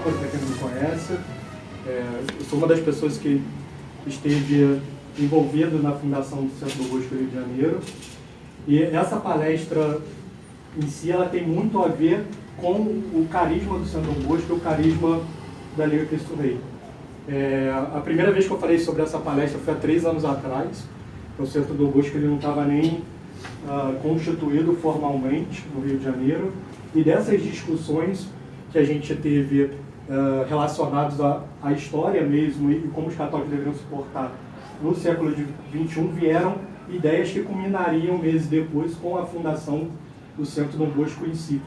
Álvaro, para quem não me conhece. Eu sou uma das pessoas que esteve envolvido na fundação do Centro Dom Bosco Rio de Janeiro. E essa palestra em si, ela tem muito a ver com o carisma do Centro Dom Bosco e o carisma da Liga Cristo Rei. A primeira vez que eu falei sobre essa palestra foi há 3 anos atrás. O Centro Dom Bosco ele não estava nem constituído formalmente no Rio de Janeiro. E dessas discussões que a gente teve relacionadas à história mesmo e como os católicos deveriam se portar no século XXI, vieram ideias que culminariam meses depois com a fundação do Centro Dom Bosco em si.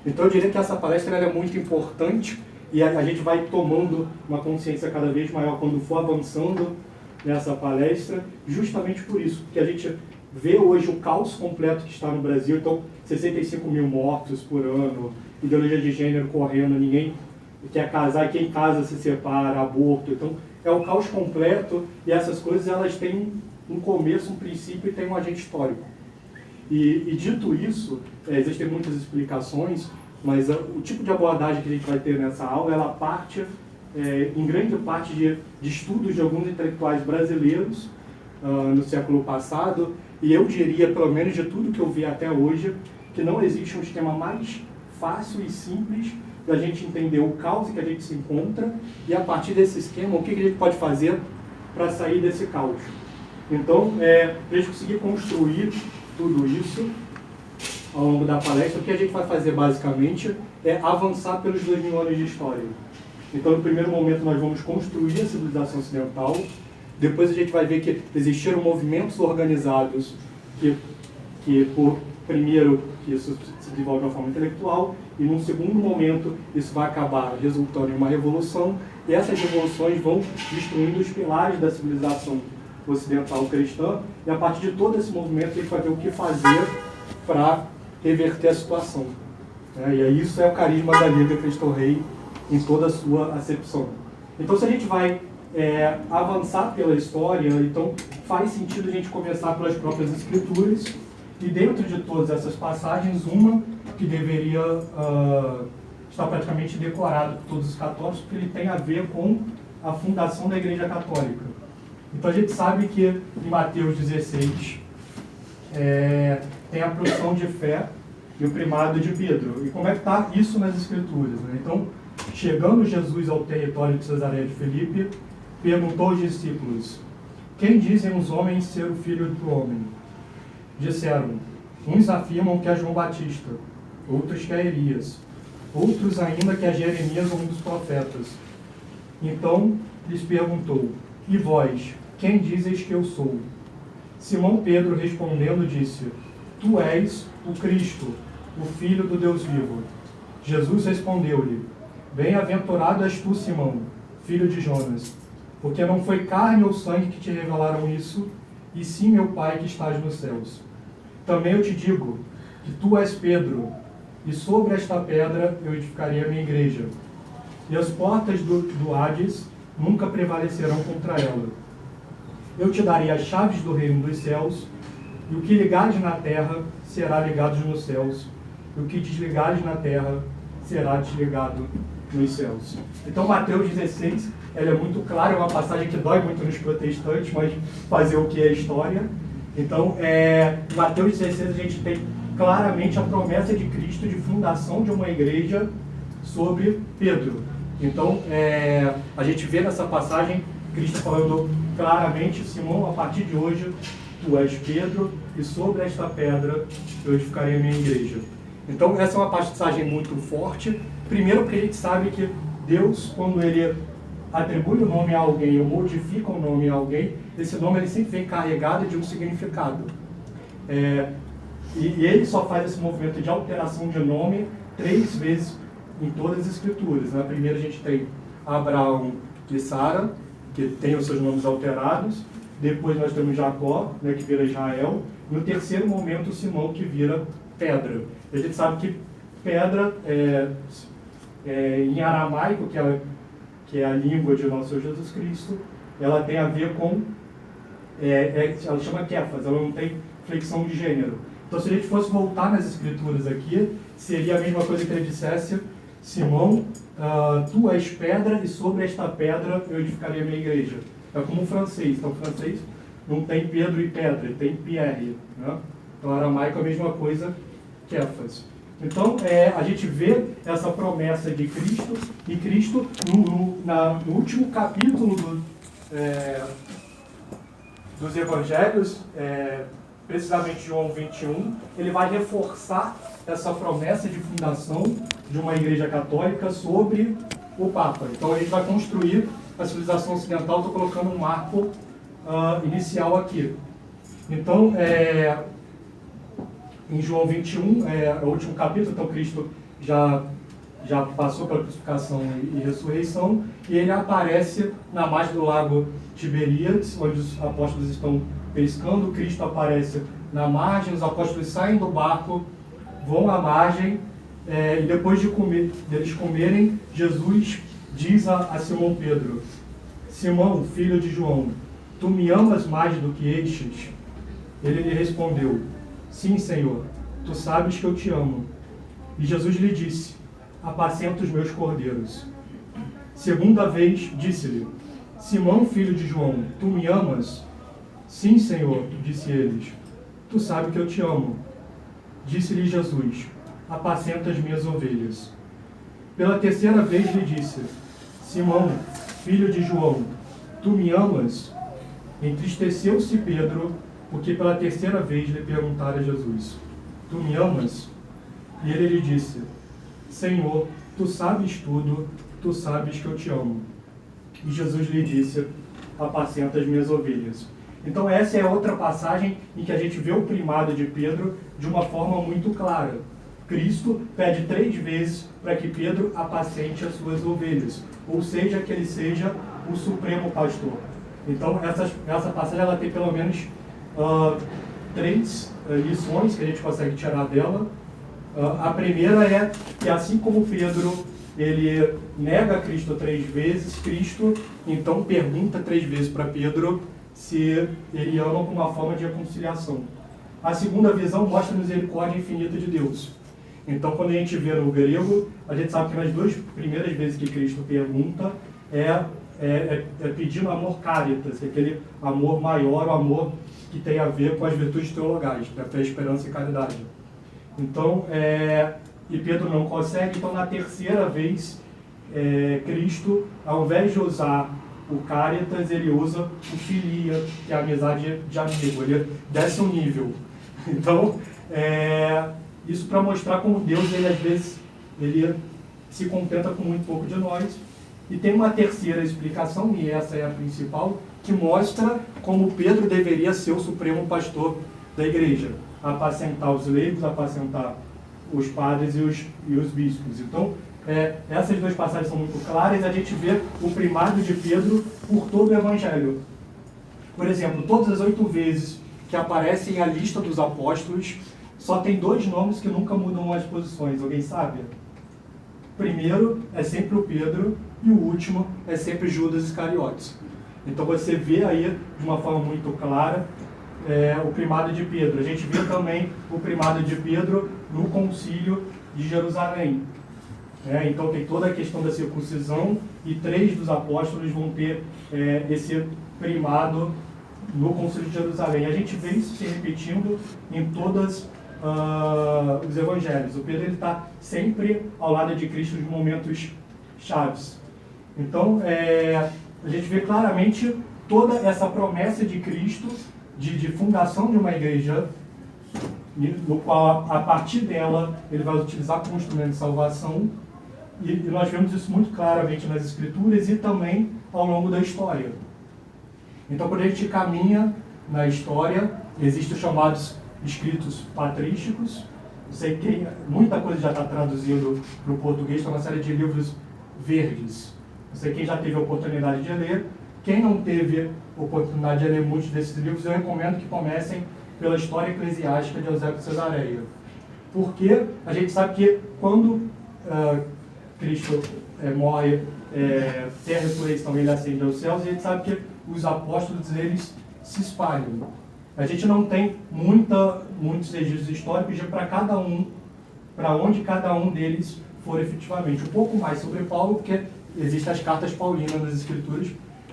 Então eu diria que essa palestra ela é muito importante e a gente vai tomando uma consciência cada vez maior quando for avançando nessa palestra, justamente por isso, porque a gente vê hoje o caos completo que está no Brasil. Então 65 mil mortos por ano, ideologia de gênero correndo, ninguém quer casar e quem casa se separa, aborto. Então é o caos completo e essas coisas elas têm um começo, um princípio e tem um agente histórico. E dito isso, existem muitas explicações, mas o tipo de abordagem que a gente vai ter nessa aula, ela parte, em grande parte, de estudos de alguns intelectuais brasileiros no século passado, e eu diria, pelo menos de tudo que eu vi até hoje, que não existe um esquema mais fácil e simples da gente entender o caos em que a gente se encontra e, a partir desse esquema, o que a gente pode fazer para sair desse caos. Então, para a gente conseguir construir tudo isso ao longo da palestra, o que a gente vai fazer basicamente é avançar pelos 2000 anos de história. Então, no primeiro momento, nós vamos construir a civilização ocidental. Depois a gente vai ver que existiram movimentos organizados que por primeiro, que isso se desenvolve de uma forma intelectual, e num segundo momento isso vai acabar resultando em uma revolução, e essas revoluções vão destruindo os pilares da civilização ocidental cristã, e a partir de todo esse movimento a gente vai ver o que fazer para reverter a situação. E aí isso é o carisma da Liga Cristo Rei em toda a sua acepção. Então, se a gente vai avançar pela história, então faz sentido a gente começar pelas próprias escrituras, e dentro de todas essas passagens, uma que deveria estar praticamente decorada por todos os católicos, porque ele tem a ver com a fundação da Igreja Católica. Então a gente sabe que em Mateus 16 tem a profissão de fé e o primado de Pedro. E como é que está isso nas escrituras? Né? Então, chegando Jesus ao território de Cesareia de Filipe, perguntou aos discípulos: quem dizem os homens ser o filho do homem? Disseram: uns afirmam que é João Batista, outros que é Elias, outros ainda que é Jeremias ou um dos profetas. Então lhes perguntou: e vós, quem dizes que eu sou? Simão Pedro respondendo disse: tu és o Cristo, o Filho do Deus vivo. Jesus respondeu-lhe: bem-aventurado és tu, Simão, filho de Jonas, porque não foi carne ou sangue que te revelaram isso, e sim meu Pai que estás nos céus. Também eu te digo que tu és Pedro, e sobre esta pedra eu edificarei a minha igreja, e as portas do Hades nunca prevalecerão contra ela. Eu te darei as chaves do reino dos céus, e o que ligares na terra será ligado nos céus, e o que desligares na terra será desligado nos céus. Então Mateus 16, ela é muito clara, é uma passagem que dói muito nos protestantes, mas fazer o que é história. Então, em Mateus 16 a gente tem claramente a promessa de Cristo de fundação de uma igreja sobre Pedro. Então, a gente vê nessa passagem Cristo falando claramente: Simão, a partir de hoje, tu és Pedro, e sobre esta pedra eu edificarei a minha igreja. Então, essa é uma passagem muito forte. Primeiro, porque a gente sabe que Deus, quando Ele atribui o nome a alguém ou modifica o nome a alguém, esse nome ele sempre vem carregado de um significado. E Ele só faz esse movimento de alteração de nome 3 vezes em todas as escrituras. Na primeira a gente tem Abraão e Sara, que tem os seus nomes alterados. Depois nós temos Jacó, né, que vira Israel. E no terceiro momento, Simão, que vira pedra. A gente sabe que pedra, em aramaico, que é a língua de nosso Senhor Jesus Cristo, ela tem a ver com, ela chama Kéfas, ela não tem flexão de gênero. Então, se a gente fosse voltar nas escrituras aqui, seria a mesma coisa que ele dissesse Simão, tu és pedra e sobre esta pedra eu edificarei a minha igreja. É como o francês. Então, o francês não tem Pedro e pedra, tem Pierre. Né? Então, aramaico é a mesma coisa que Éfas. Então, a gente vê essa promessa de Cristo, e Cristo, no último capítulo dos Evangelhos, precisamente João 21, ele vai reforçar essa promessa de fundação de uma igreja católica sobre o Papa. Então, a gente vai construir a civilização ocidental, estou colocando um marco inicial aqui. Então, em João 21, é o último capítulo, então Cristo já passou pela crucificação e ressurreição, e ele aparece na margem do lago Tiberíades, onde os apóstolos estão pescando. Cristo aparece na margem, os apóstolos saem do barco, vão à margem, e depois deles comerem, Jesus diz a Simão Pedro: Simão, filho de João, tu me amas mais do que estes? Ele lhe respondeu: Sim, Senhor, tu sabes que eu te amo. E Jesus lhe disse: apacenta os meus cordeiros. Segunda vez disse-lhe: Simão, filho de João, tu me amas? Sim, Senhor, disse ele, tu sabes que eu te amo. Disse-lhe Jesus: apacenta as minhas ovelhas. Pela terceira vez lhe disse: Simão, filho de João, tu me amas? Entristeceu-se Pedro, porque pela terceira vez lhe perguntara a Jesus: tu me amas? E ele lhe disse: Senhor, tu sabes tudo, tu sabes que eu te amo. E Jesus lhe disse: apacenta as minhas ovelhas. Então essa é outra passagem em que a gente vê o primado de Pedro de uma forma muito clara. Cristo pede 3 vezes para que Pedro apacente as suas ovelhas, ou seja, que ele seja o supremo pastor. Então essa passagem ela tem pelo menos 3 lições que a gente consegue tirar dela. A primeira é que, assim como Pedro ele nega Cristo 3 vezes, Cristo então pergunta 3 vezes para Pedro se ele ama com uma forma de reconciliação. A segunda visão mostra a misericórdia infinita de Deus. Então, quando a gente vê no grego, a gente sabe que nas 2 primeiras vezes que Cristo pergunta é pedindo amor caritas, aquele amor maior, o amor que tem a ver com as virtudes teologais, da fé, esperança e caridade. Então, e Pedro não consegue, então na terceira vez, Cristo, ao invés de usar o caritas, ele usa o filia, que é a amizade de amigo, ele desce um nível. Então, isso para mostrar como Deus, ele às vezes, ele se contenta com muito pouco de nós. E tem uma terceira explicação, e essa é a principal, que mostra como Pedro deveria ser o supremo pastor da igreja. Apacentar os leigos, apacentar os padres e os bispos. Então, essas 2 passagens são muito claras, e a gente vê o primado de Pedro por todo o Evangelho. Por exemplo, todas as 8 vezes que aparecem a lista dos apóstolos, só tem 2 nomes que nunca mudam as posições. Alguém sabe? O primeiro é sempre o Pedro, e o último é sempre Judas Iscariotes. Então você vê aí, de uma forma muito clara, o primado de Pedro. A gente vê também o primado de Pedro no concílio de Jerusalém. Então tem toda a questão da circuncisão, e 3 dos apóstolos vão ter esse primado no concílio de Jerusalém. A gente vê isso se repetindo em todos os evangelhos. O Pedro está sempre ao lado de Cristo nos momentos chaves. Então, a gente vê claramente toda essa promessa de Cristo, de fundação de uma igreja, no qual, a partir dela, ele vai utilizar como instrumento de salvação, e nós vemos isso muito claramente nas Escrituras e também ao longo da história. Então, quando a gente caminha na história, existem os chamados escritos patrísticos. Eu sei que muita coisa já está traduzindo para o português, está uma série de livros verdes. Não sei quem já teve a oportunidade de ler. Quem não teve a oportunidade de ler muitos desses livros, eu recomendo que comecem pela História Eclesiástica de Eusébio de Cesareia. Porque a gente sabe que quando Cristo morre, tem a ressurreição, ele ascende aos céus, e a gente sabe que os apóstolos, eles se espalham. A gente não tem muitos registros históricos de para onde cada um deles for efetivamente. Um pouco mais sobre Paulo, porque existem as cartas paulinas nas Escrituras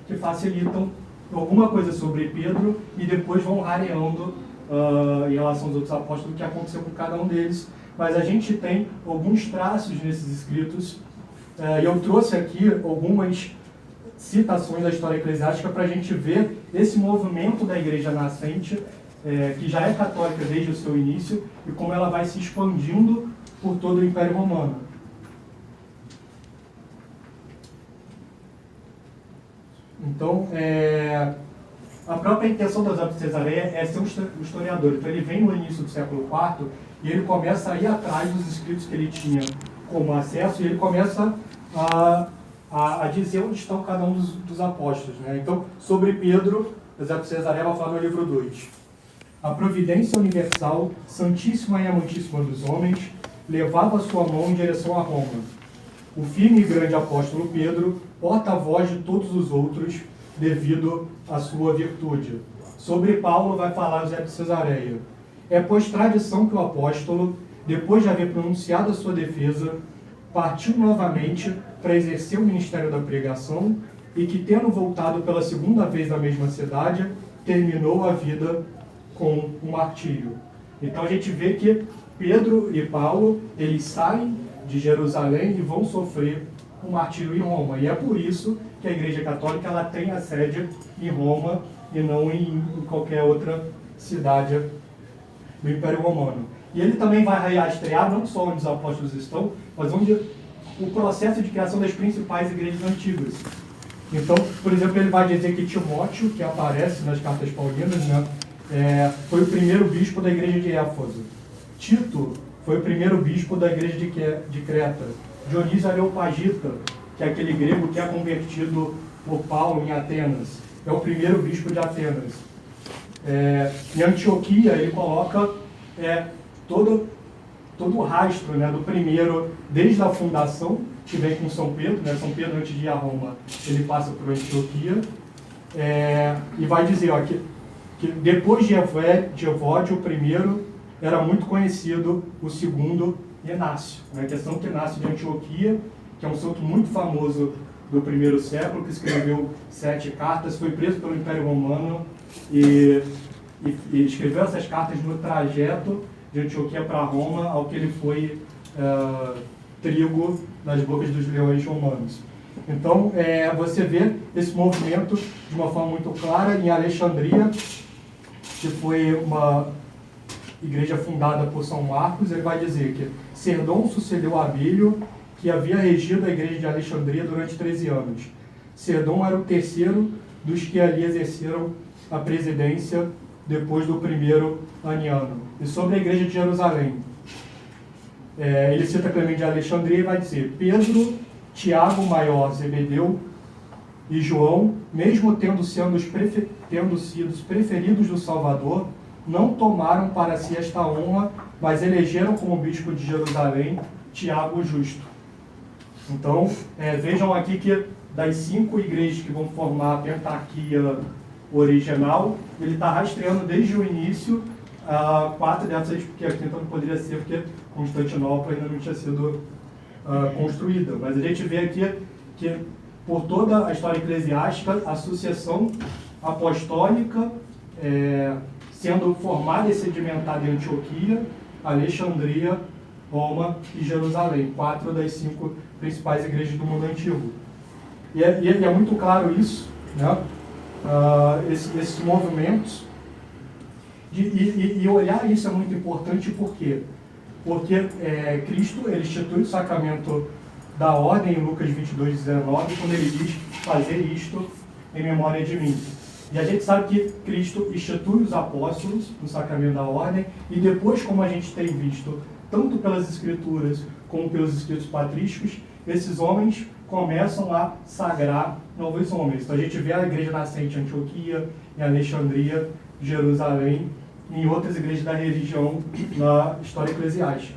que facilitam alguma coisa sobre Pedro e depois vão rareando em relação aos outros apóstolos o que aconteceu com cada um deles. Mas a gente tem alguns traços nesses escritos e eu trouxe aqui algumas citações da história eclesiástica para a gente ver esse movimento da igreja nascente, que já é católica desde o seu início, e como ela vai se expandindo por todo o Império Romano. Então, a própria intenção do Eusébio de Cesareia é ser um historiador. Então, ele vem no início do século IV e ele começa a ir atrás dos escritos que ele tinha como acesso e ele começa a dizer onde estão cada um dos apóstolos, né? Então, sobre Pedro, Eusébio de Cesareia vai falar no livro 2. A providência universal, santíssima e amantíssima dos homens, levava sua mão em direção a Roma. O firme e grande apóstolo Pedro, porta-voz de todos os outros, devido à sua virtude. Sobre Paulo vai falar Eusébio de Cesareia. É, pois, tradição que o apóstolo, depois de haver pronunciado a sua defesa, partiu novamente para exercer o ministério da pregação e que, tendo voltado pela segunda vez da mesma cidade, terminou a vida com um martírio. Então a gente vê que Pedro e Paulo, eles saem de Jerusalém e vão sofrer um martírio em Roma. E é por isso que a Igreja Católica ela tem a sede em Roma e não em qualquer outra cidade do Império Romano. E ele também vai rastrear não só onde os apóstolos estão, mas onde o processo de criação das principais igrejas antigas. Então, por exemplo, ele vai dizer que Timóteo, que aparece nas cartas paulinas, né, foi o primeiro bispo da igreja de Éfeso. Tito foi o primeiro bispo da igreja de Creta. Dionísio Areopagita, que é aquele grego que é convertido por Paulo em Atenas, é o primeiro bispo de Atenas. Em Antioquia, ele coloca todo o rastro, né, do primeiro, desde a fundação, que vem com São Pedro, né, São Pedro, antes de ir a Roma, ele passa por Antioquia, e vai dizer que depois de Evódio, o primeiro, era muito conhecido o segundo, Inácio. A questão que Inácio de Antioquia, que é um santo muito famoso do primeiro século, que escreveu 7 cartas, foi preso pelo Império Romano e escreveu essas cartas no trajeto de Antioquia para Roma, ao que ele foi trigo nas bocas dos leões romanos. Então, você vê esse movimento de uma forma muito clara em Alexandria, que foi uma igreja fundada por São Marcos. Ele vai dizer que Serdon sucedeu a Abílio, que havia regido a igreja de Alexandria durante 13 anos. Serdon era o terceiro dos que ali exerceram a presidência depois do primeiro Aniano. E sobre a igreja de Jerusalém, ele cita Clemente de Alexandria e vai dizer: Pedro, Tiago, maior, Zebedeu e João, mesmo tendo sido os preferidos do Salvador, não tomaram para si esta honra, mas elegeram como bispo de Jerusalém Tiago o Justo. Então, vejam aqui que das 5 igrejas que vão formar a pentarquia original, ele está rastreando desde o início 4 dessas, porque a quinta não poderia ser, porque Constantinopla ainda não tinha sido construída. Mas a gente vê aqui que, por toda a história eclesiástica, a sucessão apostólica sendo formada e sedimentada em Antioquia, Alexandria, Roma e Jerusalém, 4 das 5 principais igrejas do mundo antigo. E é muito claro isso, né? Esses movimentos, e olhar isso é muito importante. Por quê? Porque Cristo ele institui o sacramento da ordem em Lucas 22:19, quando ele diz: fazer isto em memória de mim. E a gente sabe que Cristo institui os apóstolos no sacramento da ordem, e depois, como a gente tem visto, tanto pelas escrituras como pelos escritos patrísticos, esses homens começam a sagrar novos homens. Então a gente vê a igreja nascente em Antioquia, em Alexandria, Jerusalém, e em outras igrejas da religião na história eclesiástica.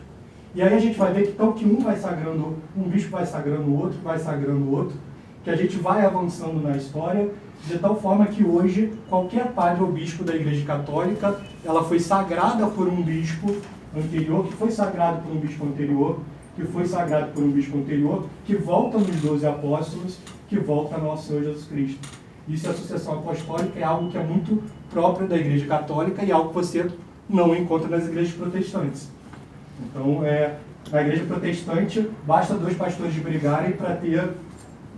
E aí a gente vai ver que então que um vai sagrando, um bispo vai sagrando o outro, vai sagrando o outro, que a gente vai avançando na história, de tal forma que hoje qualquer padre ou bispo da Igreja Católica, ela foi sagrada por um bispo anterior, que foi sagrado por um bispo anterior, que foi sagrado por um bispo anterior, que volta nos 12 apóstolos, que volta a nosso Senhor Jesus Cristo. Isso é a sucessão apostólica, é algo que é muito próprio da Igreja Católica e algo que você não encontra nas igrejas protestantes. Então, na Igreja Protestante, basta 2 pastores brigarem para ter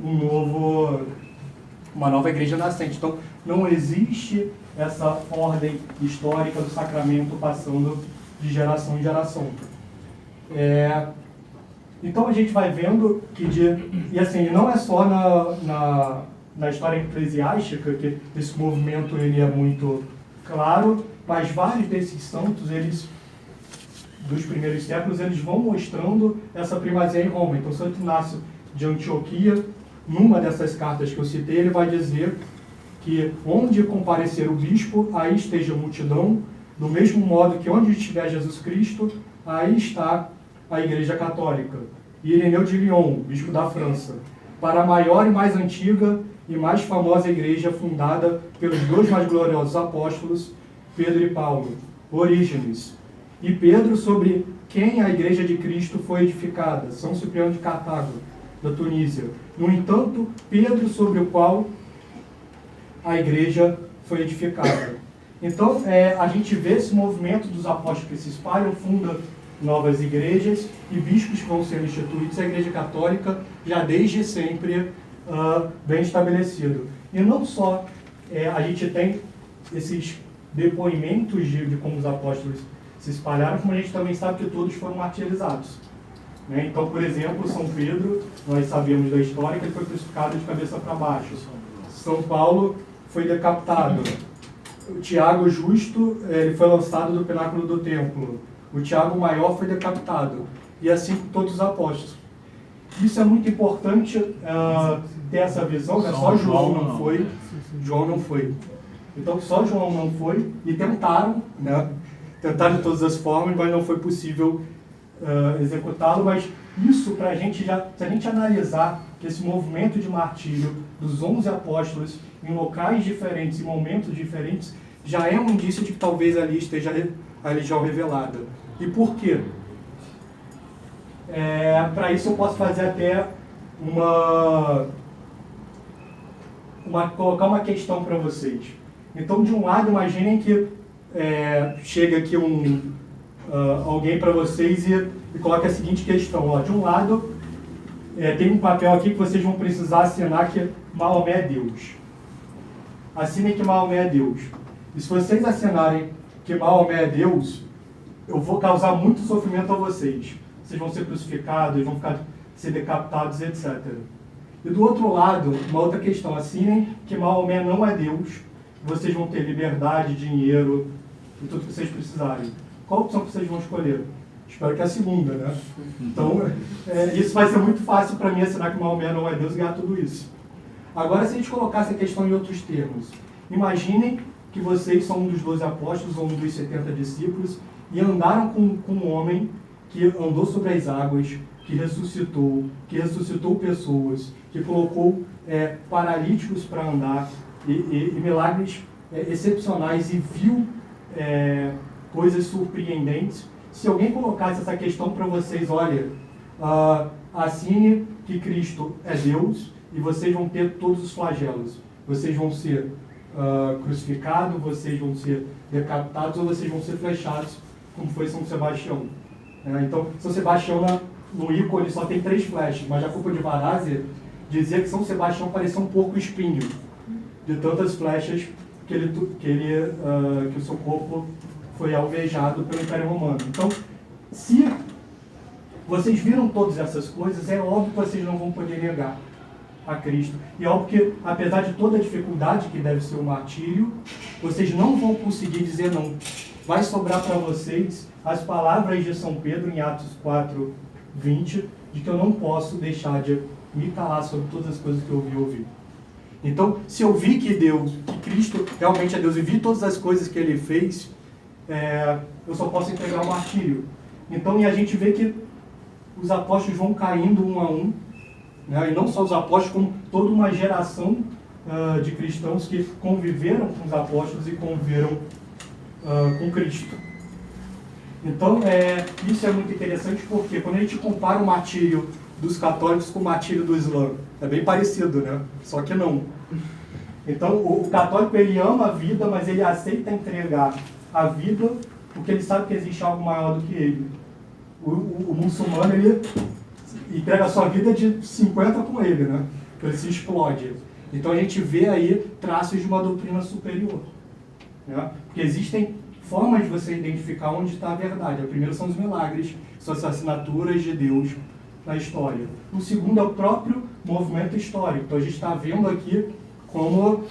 uma nova igreja nascente. Então, não existe essa ordem histórica do sacramento passando de geração em geração. Então, a gente vai vendo que, e assim, não é só na história eclesiástica que esse movimento ele é muito claro, mas vários desses santos, eles, dos primeiros séculos, eles vão mostrando essa primazia em Roma. Então, Santo Inácio de Antioquia, numa dessas cartas que eu citei, ele vai dizer que onde comparecer o bispo, aí esteja a multidão, do mesmo modo que onde estiver Jesus Cristo, aí está a Igreja Católica. E Ireneu de Lyon, bispo da França, para a maior e mais antiga e mais famosa igreja fundada pelos 2 mais gloriosos apóstolos, Pedro e Paulo, Orígenes. E Pedro, sobre quem a Igreja de Cristo foi edificada, São Cipriano de Cartago, da Tunísia. No entanto, Pedro, sobre o qual a Igreja foi edificada. Então, a gente vê esse movimento dos apóstolos que se espalham, fundam novas igrejas e bispos que vão ser instituídos. A Igreja Católica, já desde sempre, bem estabelecido. E não só a gente tem esses depoimentos de como os apóstolos se espalharam, como a gente também sabe que todos foram martirizados. Né? Então, por exemplo, São Pedro, nós sabemos da história que ele foi crucificado de cabeça para baixo. São Paulo foi decapitado. O Tiago Justo, ele foi lançado do pináculo do templo. O Tiago Maior foi decapitado. E assim todos os apóstolos. Isso é muito importante ter essa visão, né? Só João não foi. João não foi. Então, só João não foi. E tentaram, né? Tentaram de todas as formas, mas não foi possível executá-lo. Mas isso, para a gente, se a gente analisar que esse movimento de martírio dos 11 apóstolos em locais diferentes, em momentos diferentes, já é um indício de que talvez ali esteja a religião revelada. E por quê? Para isso eu posso fazer até colocar uma questão para vocês. Então, de um lado, imaginem que chega aqui alguém para vocês e coloca a seguinte questão. Ó, de um lado, tem um papel aqui que vocês vão precisar assinar que Maomé é Deus. Assinem que Maomé é Deus. E se vocês assinarem que Maomé é Deus, eu vou causar muito sofrimento a vocês. Vocês vão ser crucificados, vão ser decapitados, etc. E do outro lado, uma outra questão, assinem que Maomé não é Deus, vocês vão ter liberdade, dinheiro e tudo que vocês precisarem. Qual opção que vocês vão escolher? Espero que a segunda, né? Então, isso vai ser muito fácil para mim assinar que Maomé não é Deus e ganhar tudo isso. Agora, se a gente colocasse a questão em outros termos, imaginem que vocês são um dos 12 apóstolos ou um dos 70 discípulos e andaram com um homem que andou sobre as águas, que ressuscitou pessoas, que colocou paralíticos para andar e milagres excepcionais e viu coisas surpreendentes. Se alguém colocasse essa questão para vocês, olha, assine que Cristo é Deus e vocês vão ter todos os flagelos. Vocês vão ser crucificados, vocês vão ser decapitados ou vocês vão ser flechados, como foi São Sebastião. Então, São Sebastião, no ícone, só tem 3 flechas, mas Jacopo de Varazia dizia que São Sebastião parecia um porco espinho, de tantas flechas que o seu corpo foi alvejado pelo Império Romano. Então, se vocês viram todas essas coisas, é óbvio que vocês não vão poder negar a Cristo. E é óbvio que, apesar de toda a dificuldade que deve ser o martírio, vocês não vão conseguir dizer não. Vai sobrar para vocês as palavras de São Pedro em Atos 4:20, de que eu não posso deixar de me calar sobre todas as coisas que eu ouvi. Então, se eu vi que Cristo realmente é Deus e vi todas as coisas que Ele fez, eu só posso entregar o martírio. Então, e a gente vê que os apóstolos vão caindo um a um, né? E não só os apóstolos, como toda uma geração de cristãos que conviveram com os apóstolos e conviveram com Cristo. Então, isso é muito interessante porque quando a gente compara o martírio dos católicos com o martírio do Islã, é bem parecido, né? Só que não. Então, o católico, ele ama a vida, mas ele aceita entregar a vida porque ele sabe que existe algo maior do que ele. O muçulmano, ele entrega a sua vida de 50 com ele, né? Ele se explode. Então, a gente vê aí traços de uma doutrina superior, né? Porque existem formas de você identificar onde está a verdade. A primeira são os milagres, são as assinaturas de Deus na história. O segundo é o próprio movimento histórico. Então, a gente está vendo aqui como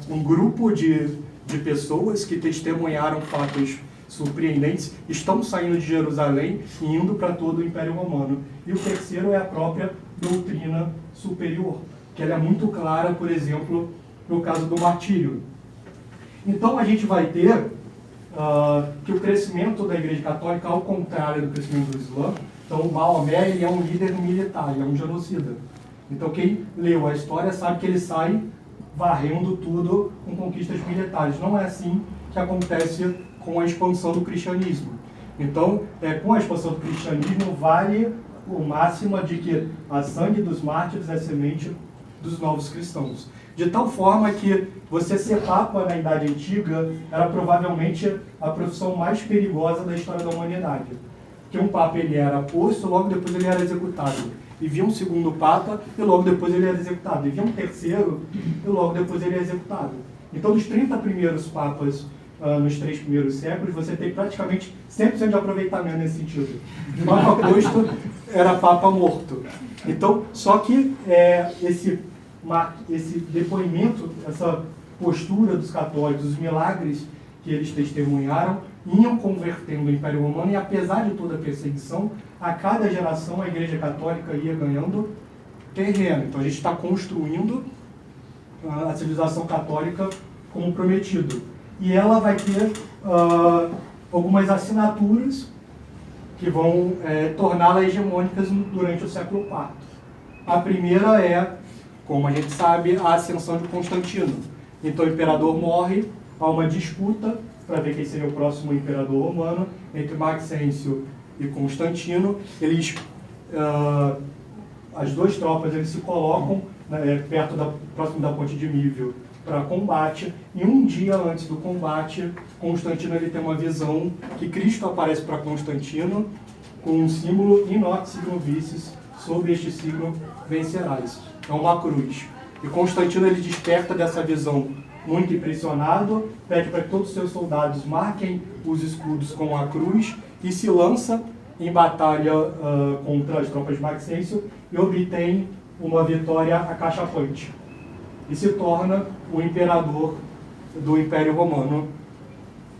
um grupo de pessoas que testemunharam fatos surpreendentes estão saindo de Jerusalém e indo para todo o Império Romano. E o terceiro é a própria doutrina superior, que ela é muito clara, por exemplo, no caso do martírio. Então, a gente vai ter que o crescimento da Igreja Católica, ao contrário do crescimento do Islã, então o Maomé, ele é um líder militar, ele é um genocida. Então quem leu a história sabe que ele sai varrendo tudo com conquistas militares. Não é assim que acontece com a expansão do cristianismo. Então, com a expansão do cristianismo, vale o máximo de que a sangue dos mártires é semente dos novos cristãos. De tal forma que você ser papa na Idade Antiga era provavelmente a profissão mais perigosa da história da humanidade. Porque um papa ele era posto, logo depois ele era executado. E vinha um segundo papa, e logo depois ele era executado. E vinha um terceiro, e logo depois ele era executado. Então, dos 30 primeiros papas nos 3 primeiros séculos, você tem praticamente 100% de aproveitamento nesse sentido. O papa posto era papa morto. Então, só que esse depoimento, essa postura dos católicos, os milagres que eles testemunharam, iam convertendo o Império Romano, e apesar de toda a perseguição, a cada geração a Igreja Católica ia ganhando terreno. Então a gente está construindo a civilização católica como prometido. E ela vai ter algumas assinaturas que vão torná-la hegemônicas durante o século IV. A primeira é, como a gente sabe, a ascensão de Constantino. Então o imperador morre, há uma disputa para ver quem seria o próximo imperador romano entre Maxêncio e Constantino. As duas tropas eles se colocam próximo da ponte de Mívio para combate, e um dia antes do combate, Constantino ele tem uma visão que Cristo aparece para Constantino com um símbolo inox signo vicis, sob este signo vencerás. É uma cruz. E Constantino ele desperta dessa visão muito impressionado, pede para que todos os seus soldados marquem os escudos com a cruz e se lança em batalha contra as tropas de Maxêncio e obtém uma vitória acachapante. E se torna o imperador do Império Romano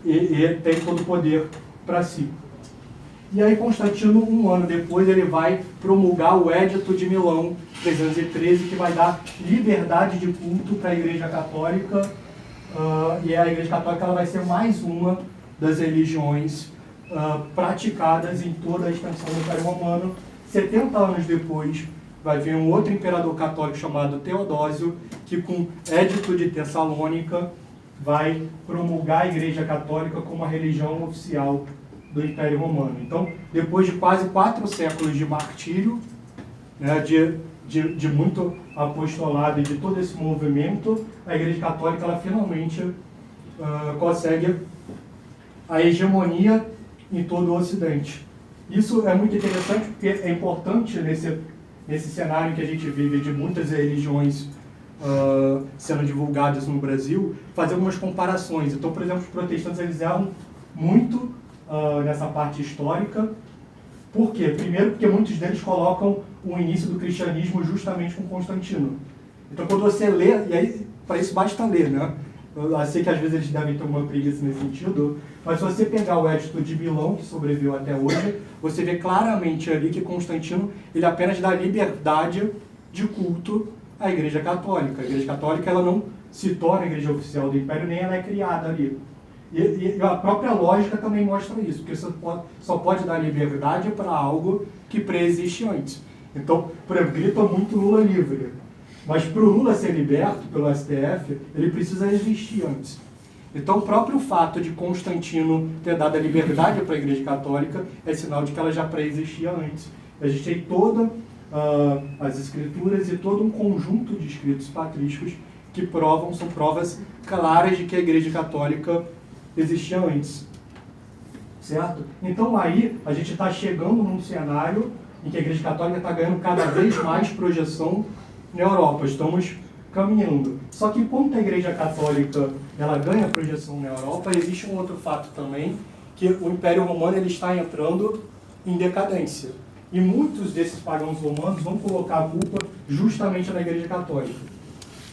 e tem todo o poder para si. E aí Constantino, um ano depois, ele vai promulgar o Édito de Milão, 313, que vai dar liberdade de culto para a Igreja Católica, e a Igreja Católica ela vai ser mais uma das religiões praticadas em toda a extensão do Império Romano. 70 anos depois, vai vir um outro imperador católico chamado Teodósio, que com Édito de Tessalônica vai promulgar a Igreja Católica como a religião oficial do Império Romano. Então, depois de quase 4 séculos de martírio, né, de muito apostolado e de todo esse movimento, a Igreja Católica ela finalmente consegue a hegemonia em todo o Ocidente. Isso é muito interessante porque é importante nesse cenário que a gente vive de muitas religiões sendo divulgadas no Brasil, fazer algumas comparações. Então, por exemplo, os protestantes eles erram muito nessa parte histórica. Por quê? Primeiro porque muitos deles colocam o início do cristianismo justamente com Constantino. Então quando você lê, e aí para isso basta ler, né? Eu sei que às vezes eles devem ter uma preguiça nesse sentido, mas se você pegar o Édito de Milão, que sobreviveu até hoje, você vê claramente ali que Constantino ele apenas dá liberdade de culto à Igreja Católica. A Igreja Católica ela não se torna a igreja oficial do Império, nem ela é criada ali. E a própria lógica também mostra isso, porque você só pode dar liberdade para algo que preexiste antes. Então, por exemplo, grita muito Lula livre, mas para o Lula ser liberto pelo STF, ele precisa existir antes. Então, o próprio fato de Constantino ter dado a liberdade para a Igreja Católica é sinal de que ela já pré-existia antes. A gente tem todas as escrituras e todo um conjunto de escritos patrísticos que são provas claras de que a Igreja Católica existia antes. Certo? Então, aí, a gente está chegando num cenário em que a Igreja Católica está ganhando cada vez mais projeção na Europa. Estamos caminhando. Só que quando a Igreja Católica ela ganha projeção na Europa, existe um outro fato também, que o Império Romano ele está entrando em decadência. E muitos desses pagãos romanos vão colocar a culpa justamente na Igreja Católica.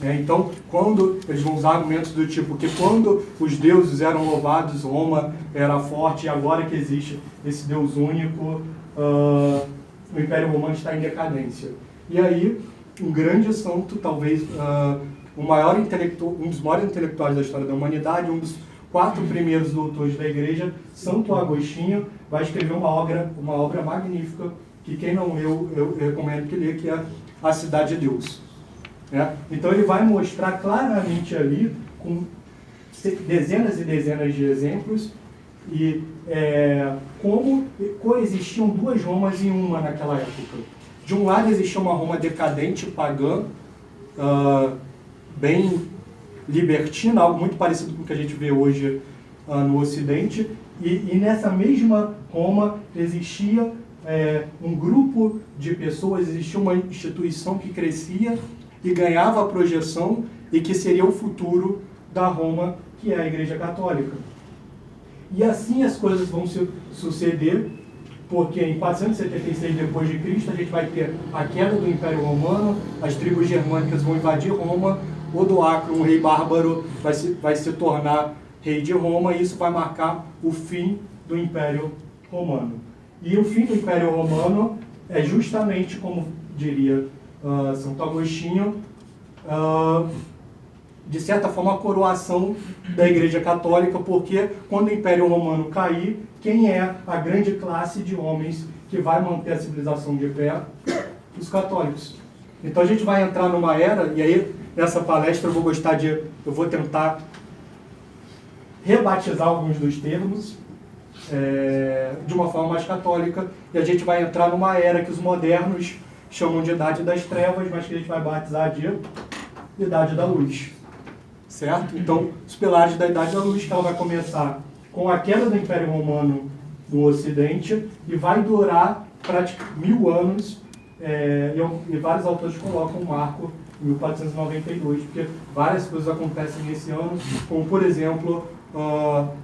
Então, quando eles vão usar argumentos do tipo que quando os deuses eram louvados, Roma era forte, e agora que existe esse Deus único, o Império Romano está em decadência. E aí, um grande santo, talvez um dos maiores intelectuais da história da humanidade, um dos 4 primeiros doutores da Igreja, Santo Agostinho, vai escrever uma obra magnífica, que quem não leu, eu recomendo que leia, que é A Cidade de Deus. Então ele vai mostrar claramente ali, com dezenas e dezenas de exemplos, e como coexistiam 2 Romas em uma naquela época. De um lado existia uma Roma decadente, pagã, bem libertina, algo muito parecido com o que a gente vê hoje no Ocidente, e nessa mesma Roma existia um grupo de pessoas, existia uma instituição que crescia e ganhava a projeção e que seria o futuro da Roma, que é a Igreja Católica. E assim as coisas vão se suceder, porque em 476 depois de Cristo a gente vai ter a queda do Império Romano, as tribos germânicas vão invadir Roma, Odoacro, um rei bárbaro, vai se tornar rei de Roma, e isso vai marcar o fim do Império Romano. E o fim do Império Romano é justamente, como diria Santo Agostinho, de certa forma a coroação da Igreja Católica, porque quando o Império Romano cair, quem é a grande classe de homens que vai manter a civilização de pé? Os católicos. Então a gente vai entrar numa era, e aí nessa palestra eu vou tentar rebatizar alguns dos termos de uma forma mais católica, e a gente vai entrar numa era que os modernos chamam de Idade das Trevas, mas que a gente vai batizar de Idade da Luz. Certo? Então, os pilares da Idade da Luz, que ela vai começar com a queda do Império Romano no Ocidente e vai durar praticamente 1000 anos, e vários autores colocam o marco em 1492, porque várias coisas acontecem nesse ano, como, por exemplo,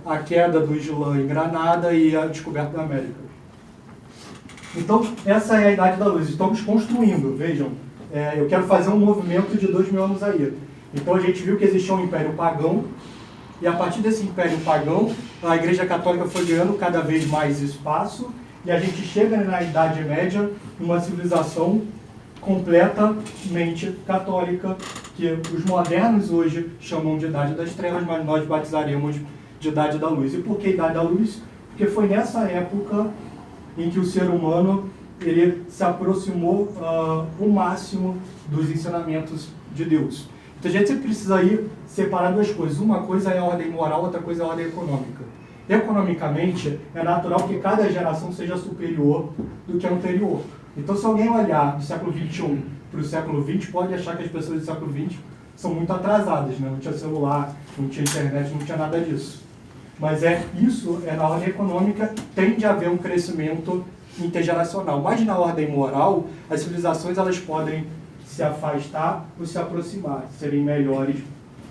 a queda do Islã em Granada e a descoberta da América. Então, essa é a Idade da Luz. Estamos construindo, vejam, eu quero fazer um movimento de 2000 anos aí. Então a gente viu que existia um império pagão, e a partir desse império pagão, a Igreja Católica foi ganhando cada vez mais espaço, e a gente chega na Idade Média numa civilização completamente católica, que os modernos hoje chamam de Idade das Trevas, mas nós batizaremos de Idade da Luz. E por que Idade da Luz? Porque foi nessa época em que o ser humano ele se aproximou o máximo dos ensinamentos de Deus. Então a gente sempre precisa ir separar 2 coisas. Uma coisa é a ordem moral, outra coisa é a ordem econômica. Economicamente, é natural que cada geração seja superior do que a anterior. Então, se alguém olhar do século XXI para o século XX, pode achar que as pessoas do século XX são muito atrasadas, né? Não tinha celular, não tinha internet, não tinha nada disso. Mas isso é na ordem econômica, tende a haver um crescimento intergeracional. Mas na ordem moral, as civilizações elas podem se afastar ou se aproximar, serem melhores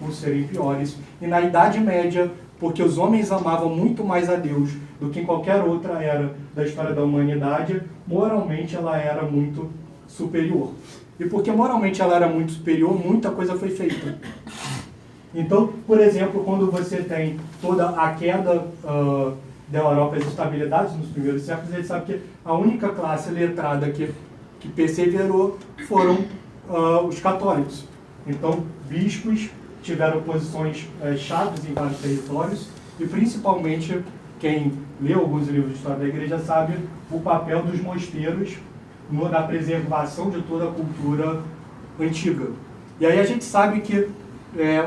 ou serem piores. E na Idade Média, porque os homens amavam muito mais a Deus do que em qualquer outra era da história da humanidade, moralmente ela era muito superior. E porque moralmente ela era muito superior, muita coisa foi feita. Então, por exemplo, quando você tem toda a queda da Europa, as instabilidades nos primeiros séculos, ele sabe que a única classe letrada que perseverou foram os católicos. Então, bispos tiveram posições chaves em vários territórios, e principalmente, quem lê alguns livros de história da igreja sabe o papel dos mosteiros na preservação de toda a cultura antiga. E aí a gente sabe que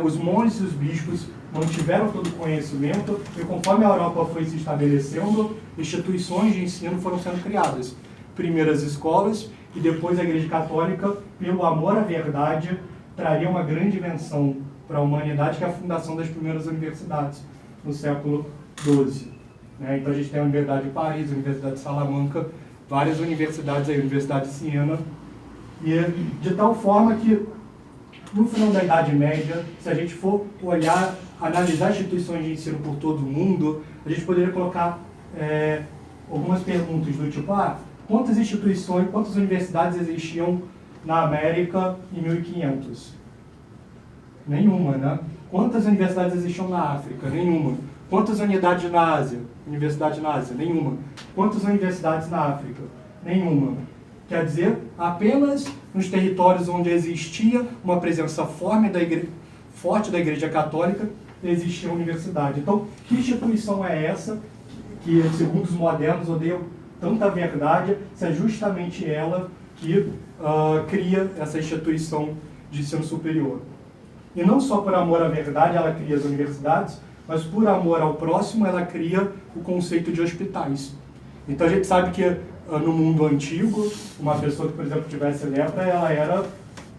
os monges e os bispos mantiveram todo o conhecimento, e conforme a Europa foi se estabelecendo, instituições de ensino foram sendo criadas. Primeiro as escolas, e depois a Igreja Católica, pelo amor à verdade, traria uma grande invenção para a humanidade, que é a fundação das primeiras universidades, no século XII. Então a gente tem a Universidade de Paris, a Universidade de Salamanca, várias universidades aí, a Universidade de Siena, e de tal forma que, no final da Idade Média, se a gente for olhar, analisar instituições de ensino por todo o mundo, a gente poderia colocar algumas perguntas do tipo, quantas instituições, quantas universidades existiam na América em 1500? Nenhuma, né? Quantas universidades existiam na África? Nenhuma. Quantas unidades na Ásia? Universidade na Ásia? Nenhuma. Quantas universidades na África? Nenhuma. Quer dizer, apenas nos territórios onde existia uma presença forte da Igreja Católica, existia universidade. Então, que instituição é essa que, segundo os modernos, odeiam tanta verdade, se é justamente ela que cria essa instituição de ensino superior? E não só por amor à verdade ela cria as universidades, mas por amor ao próximo ela cria o conceito de hospitais. Então a gente sabe que no mundo antigo, uma pessoa que, por exemplo, tivesse lepra, ela era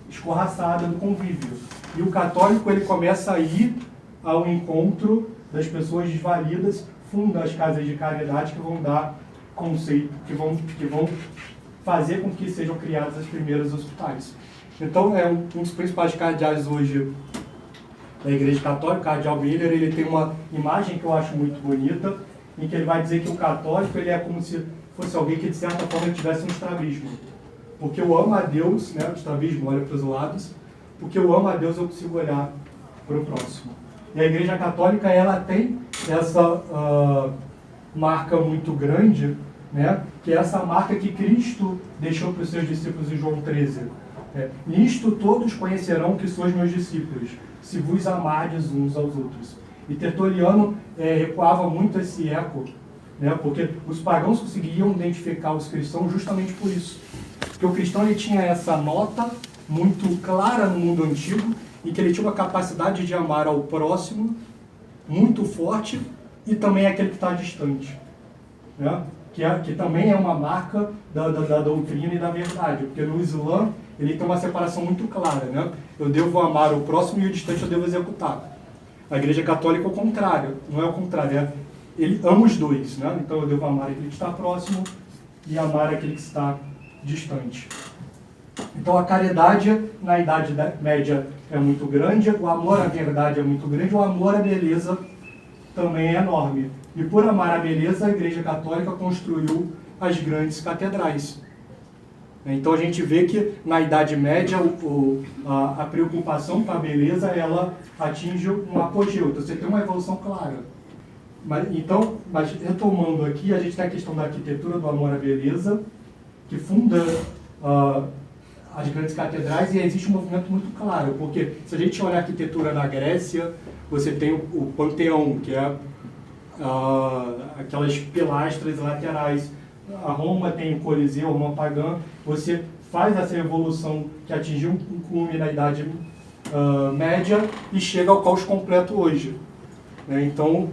escorraçada do convívio. E o católico, ele começa a ir ao encontro das pessoas desvalidas, funda as casas de caridade que vão dar conceito, que vão fazer com que sejam criados os primeiros hospitais. Então, um dos principais cardeais hoje da Igreja Católica, o cardeal Miller, ele tem uma imagem que eu acho muito bonita, em que ele vai dizer que o católico ele é como se fosse alguém que, de certa forma, tivesse um estrabismo. Porque eu amo a Deus, né? O estrabismo olha para os lados, porque eu amo a Deus, eu consigo olhar para o próximo. E a Igreja Católica, ela tem essa marca muito grande, né? Que é essa marca que Cristo deixou para os seus discípulos em João 13. Nisto todos conhecerão que sois meus discípulos, se vos amardes uns aos outros. E Tertuliano recuava muito esse eco, né? Porque os pagãos conseguiam identificar os cristãos justamente por isso. Porque o cristão ele tinha essa nota muito clara no mundo antigo, em que ele tinha uma capacidade de amar ao próximo muito forte e também aquele que está distante, né? Que também é uma marca da doutrina e da verdade, porque no Islã ele tem uma separação muito clara, né? Eu devo amar o próximo e o distante eu devo executar. A Igreja Católica é o contrário, não é o contrário, ele ama os dois, né? Então eu devo amar aquele que está próximo e amar aquele que está distante. Então a caridade na Idade Média é muito grande, o amor à verdade é muito grande, o amor à beleza também é enorme. E por amar a beleza, a Igreja Católica construiu as grandes catedrais. Então a gente vê que na Idade Média a preocupação com a beleza ela atinge um apogeu. Então você tem uma evolução clara. Mas retomando aqui, a gente tem a questão da arquitetura, do amor à beleza, que funda as grandes catedrais, e existe um movimento muito claro, porque se a gente olhar a arquitetura na Grécia, você tem o Panteão, que é aquelas pilastras laterais. A Roma tem o Coliseu, a Roma pagã. Você faz essa evolução que atingiu um cume na Idade Média e chega ao caos completo hoje. Então,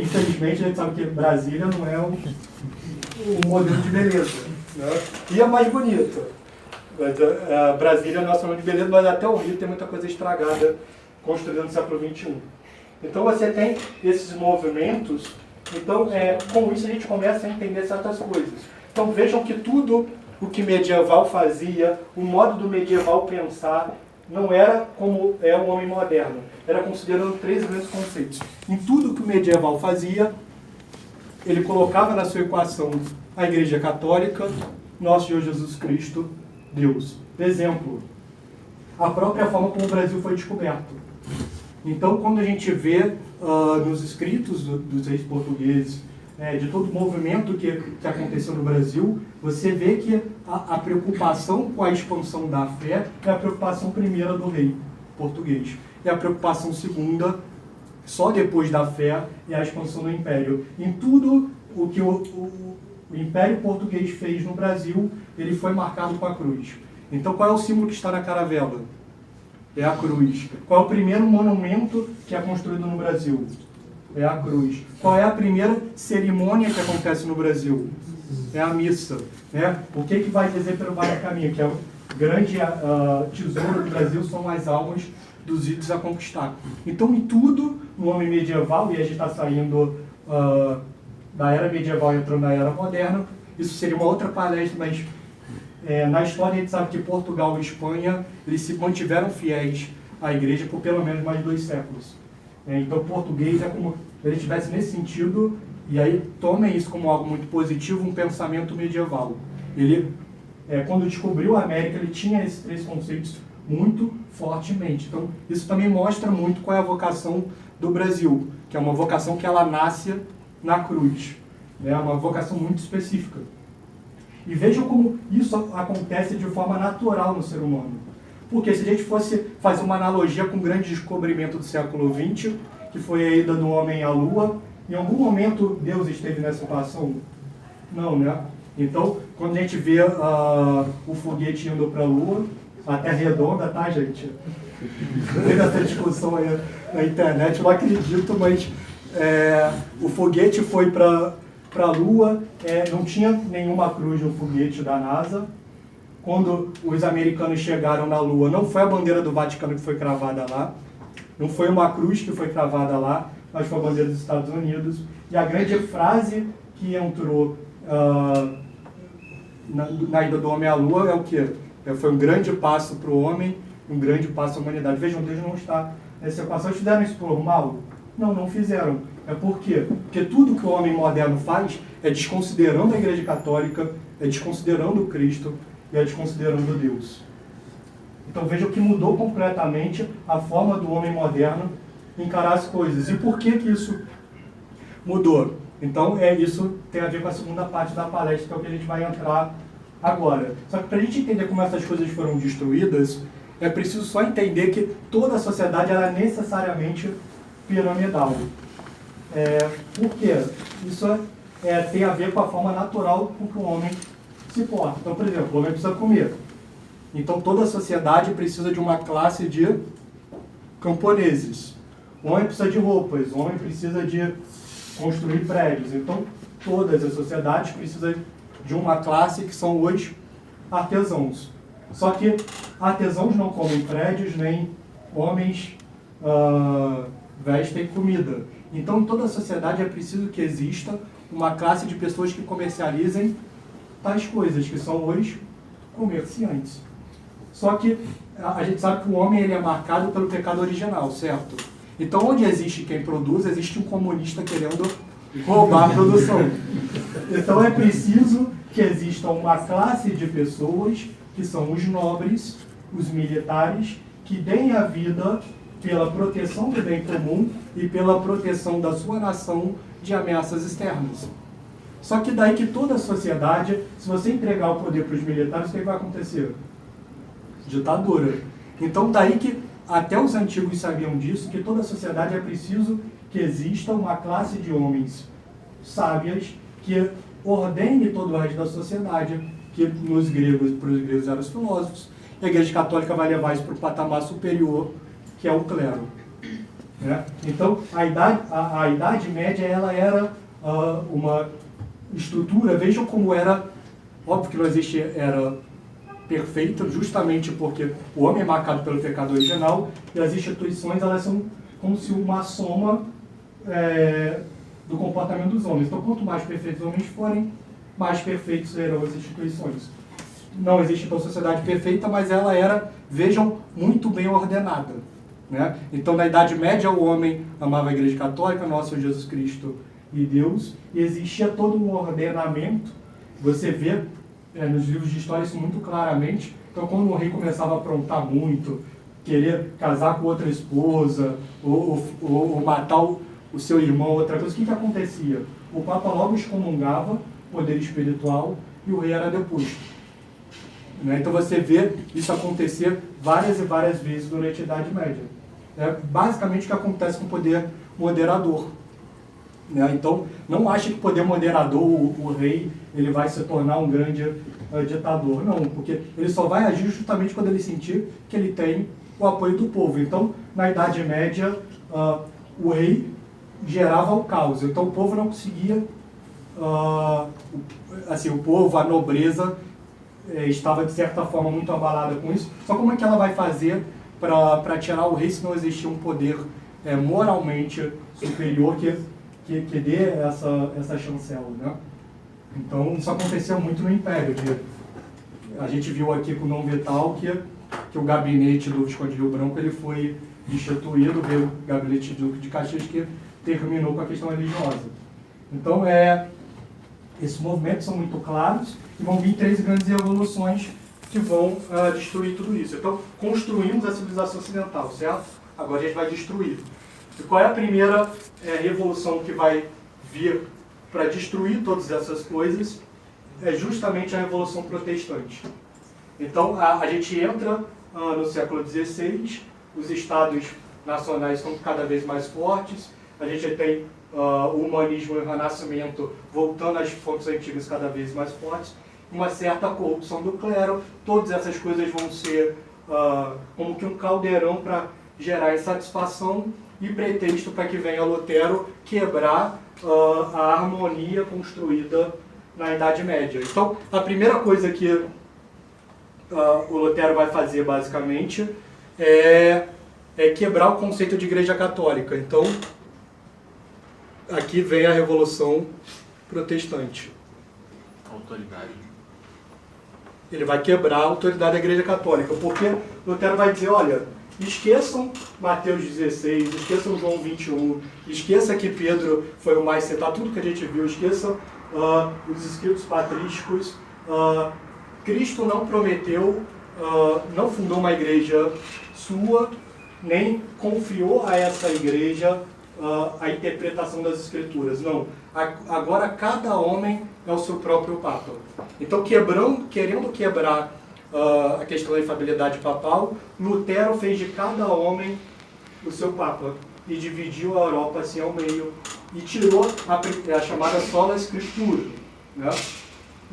infelizmente, a gente sabe que Brasília não é o modelo de beleza, né? E é mais bonito. Brasília é nosso modelo de beleza, mas até o Rio tem muita coisa estragada construída no século XXI. Então você tem esses movimentos, então com isso a gente começa a entender certas coisas. Então vejam que tudo o que medieval fazia, o modo do medieval pensar, não era como é o homem moderno, era considerando 3 grandes conceitos. Em tudo que o medieval fazia, ele colocava na sua equação a Igreja Católica, nosso Senhor Jesus Cristo, Deus. Exemplo, a própria forma como o Brasil foi descoberto. Então, quando a gente vê nos escritos dos reis portugueses, de todo o movimento que aconteceu no Brasil, você vê que a preocupação com a expansão da fé é a preocupação primeira do rei português. E a preocupação segunda, só depois da fé, é a expansão do império. Em tudo o que o Império Português fez no Brasil, ele foi marcado com a cruz. Então, qual é o símbolo que está na caravela? É a cruz. Qual é o primeiro monumento que é construído no Brasil? É a cruz. Qual é a primeira cerimônia que acontece no Brasil? É a missa. Né? O que vai dizer pelo Vai no Caminho? Que é o grande tesouro do Brasil são as almas dos ídolos a conquistar. Então, em tudo, no homem medieval, e a gente está saindo da era medieval e entrando na era moderna, isso seria uma outra palestra, mas na história a gente sabe que Portugal e Espanha, eles se mantiveram fiéis à igreja por pelo menos mais de 2 séculos. Então, o português é como se ele estivesse nesse sentido, e aí tomem isso como algo muito positivo, um pensamento medieval. Ele, quando descobriu a América, ele tinha esses 3 conceitos muito fortemente. Então, isso também mostra muito qual é a vocação do Brasil, que é uma vocação que ela nasce na cruz. É uma vocação muito específica. E vejam como isso acontece de forma natural no ser humano. Porque se a gente fosse fazer uma analogia com o grande descobrimento do século XX, que foi a ida do homem à Lua, em algum momento Deus esteve nessa equação? Não, né? Então, quando a gente vê o foguete indo para a Lua, a Terra é redonda, tá, gente? Tem essa discussão aí na internet, eu não acredito, mas o foguete foi para a Lua, não tinha nenhuma cruz no foguete da NASA. Quando os americanos chegaram na Lua, não foi a bandeira do Vaticano que foi cravada lá, não foi uma cruz que foi cravada lá, mas foi a bandeira dos Estados Unidos. E a grande frase que entrou na ida do homem à Lua é o quê? Foi um grande passo para o homem, um grande passo à humanidade. Vejam, Deus não está nessa equação. Eles fizeram isso por mal? Não, não fizeram. Por quê? Porque tudo que o homem moderno faz é desconsiderando a Igreja Católica, é desconsiderando Cristo e é desconsiderando Deus. Então vejam que mudou completamente a forma do homem moderno encarar as coisas. E por que isso mudou? Então isso tem a ver com a segunda parte da palestra, que é o que a gente vai entrar agora. Só que para a gente entender como essas coisas foram destruídas, é preciso só entender que toda a sociedade era necessariamente piramidal. Por quê? Isso tem a ver com a forma natural com que o homem se porta. Então, por exemplo, o homem precisa comer. Então, toda a sociedade precisa de uma classe de camponeses. O homem precisa de roupas, o homem precisa de construir prédios. Então, todas as sociedades precisam de uma classe que são os artesãos. Só que artesãos não comem prédios, nem homens vestem comida. Então, em toda a sociedade é preciso que exista uma classe de pessoas que comercializem tais coisas, que são os comerciantes. Só que a gente sabe que o homem ele é marcado pelo pecado original, certo? Então, onde existe quem produz, existe um comunista querendo roubar a produção. Então, é preciso que exista uma classe de pessoas, que são os nobres, os militares, que deem a vida pela proteção do bem comum e pela proteção da sua nação de ameaças externas. Só que daí que toda a sociedade, se você entregar o poder para os militares, o que vai acontecer? Ditadura. Então daí que até os antigos sabiam disso, que toda a sociedade é preciso que exista uma classe de homens sábias que ordene todo o resto da sociedade, que para os gregos eram os filósofos, e a Igreja Católica vai levar isso para o patamar superior, que é o clero. Né? Então, a Idade Média ela era uma estrutura, vejam como era, óbvio que não existe era perfeita, justamente porque o homem é marcado pelo pecado original, e as instituições elas são como se uma soma do comportamento dos homens. Então, quanto mais perfeitos os homens forem, mais perfeitos serão as instituições. Não existe, então, sociedade perfeita, mas ela era, vejam, muito bem ordenada. Né? Então, na Idade Média, o homem amava a Igreja Católica, nosso Jesus Cristo e Deus, e existia todo um ordenamento. Você vê nos livros de história isso muito claramente. Então, quando o rei começava a aprontar muito, querer casar com outra esposa, ou matar o seu irmão, outra coisa, o que acontecia? O Papa logo excomungava o poder espiritual e o rei era deposto. Né? Então você vê isso acontecer várias e várias vezes durante a Idade Média. É basicamente o que acontece com o poder moderador. Né? Então, não ache que o poder moderador, o rei, ele vai se tornar um grande ditador. Não, porque ele só vai agir justamente quando ele sentir que ele tem o apoio do povo. Então, na Idade Média, o rei gerava o caos. Então, o povo não conseguia... assim, o povo, a nobreza, estava, de certa forma, muito abalada com isso. Só como é que ela vai fazer para tirar o rei se não existia um poder moralmente superior que dê essa chancela, né? Então, isso aconteceu muito no Império. A gente viu aqui com o Dom Vital que o gabinete do Visconde de Rio Branco ele foi destituído, veio o gabinete do Duque de Caxias que terminou com a questão religiosa. Então, esses movimentos são muito claros e vão vir 3 grandes revoluções que vão destruir tudo isso. Então, construímos a civilização ocidental, certo? Agora a gente vai destruir. E qual é a primeira revolução que vai vir para destruir todas essas coisas? É justamente a Revolução Protestante. Então, a gente entra no século XVI, os estados nacionais estão cada vez mais fortes, a gente tem o humanismo e o renascimento voltando às fontes antigas cada vez mais fortes, uma certa corrupção do clero, todas essas coisas vão ser como que um caldeirão para gerar insatisfação e pretexto para que venha Lutero quebrar a harmonia construída na Idade Média. Então, a primeira coisa que o Lutero vai fazer, basicamente, é quebrar o conceito de Igreja Católica. Então, aqui vem a Revolução Protestante. Autoridade. Ele vai quebrar a autoridade da Igreja Católica, porque Lutero vai dizer, olha, esqueçam Mateus 16, esqueçam João 21, esqueça que Pedro foi o mais citado, tudo que a gente viu, esqueçam os escritos patrísticos. Cristo não prometeu, não fundou uma igreja sua, nem confiou a essa igreja a interpretação das escrituras. Não. Agora cada homem é o seu próprio Papa. Então, querendo quebrar a questão da infalibilidade papal, Lutero fez de cada homem o seu Papa e dividiu a Europa assim ao meio e tirou a chamada sola scriptura, né?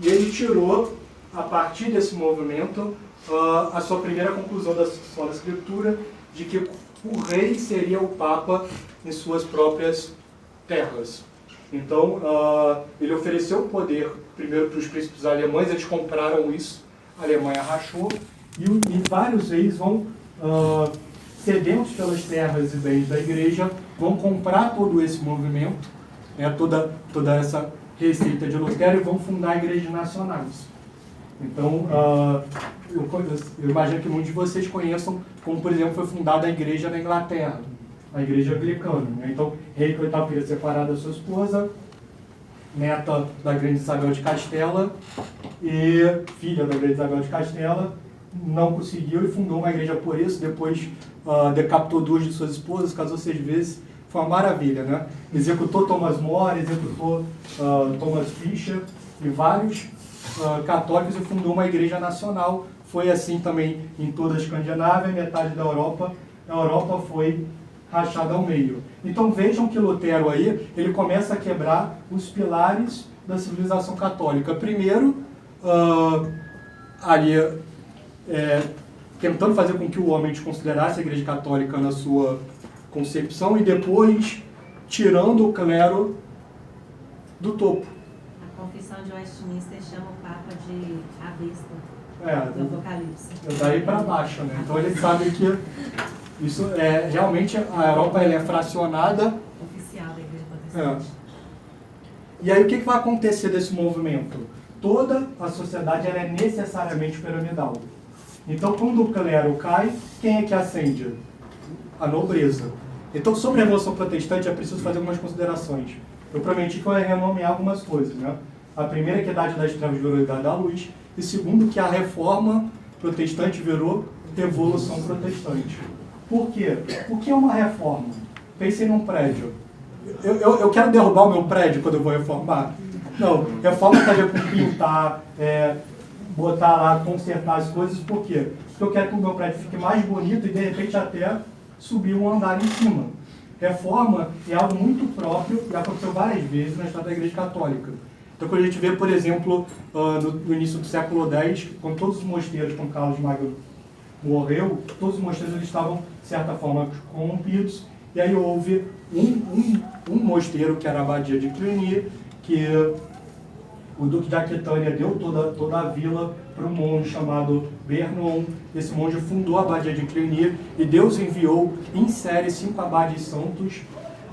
E ele tirou, a partir desse movimento, a sua primeira conclusão da sola scriptura, de que o rei seria o Papa em suas próprias terras. Então, ele ofereceu o poder primeiro para os príncipes alemães, eles compraram isso, a Alemanha rachou, e vários reis vão, sedentos pelas terras e bens da igreja, vão comprar todo esse movimento, toda essa receita de Lutero, e vão fundar igrejas nacionais. Então, eu imagino que muitos de vocês conheçam como, por exemplo, foi fundada a igreja na Inglaterra, a igreja anglicana, né? Então, rei VIII queria separar da sua esposa, neta da grande Isabel de Castela e filha da grande Isabel de Castela, não conseguiu e fundou uma igreja por isso. Depois decapitou 2 de suas esposas, casou 6 vezes, foi uma maravilha, né? Executou Thomas More, executou Thomas Fisher e vários católicos e fundou uma igreja nacional. Foi assim também em toda a Escandinávia, metade da Europa. A Europa foi rachada ao meio. Então vejam que Lutero aí, ele começa a quebrar os pilares da civilização católica. Primeiro, tentando fazer com que o homem desconsiderasse a Igreja Católica na sua concepção e depois tirando o clero do topo. A Confissão de Westminster chama o Papa de a besta do Apocalipse. Daí para baixo, né? Então ele sabe que isso realmente a Europa ela é fracionada. Oficial da Igreja Protestante. E aí o que vai acontecer desse movimento? Toda a sociedade ela é necessariamente piramidal. Então quando o clero cai, quem é que ascende? A nobreza. Então sobre a Revolução Protestante é preciso fazer algumas considerações. Eu prometi que eu ia renomear algumas coisas, né? A primeira é que a Idade das Trevas virou a Idade da Luz. E segundo, que a Reforma Protestante virou Revolução Protestante. Por quê? O que é uma reforma? Pensem num prédio. Eu quero derrubar o meu prédio quando eu vou reformar? Não, reforma tem a ver com pintar, botar lá, consertar as coisas. Por quê? Porque eu quero que o meu prédio fique mais bonito e de repente até subir um andar em cima. Reforma é algo muito próprio e aconteceu várias vezes na história da Igreja Católica. Então, quando a gente vê, por exemplo, no início do século X, com todos os mosteiros, com Carlos Magno morreu, todos os mosteiros eles estavam, de certa forma, corrompidos. E aí houve um mosteiro, que era a Abadia de Cluny, que o Duque de Aquitânia deu toda a vila para um monge chamado Bernon. Esse monge fundou a Abadia de Cluny e Deus enviou em série 5 abades santos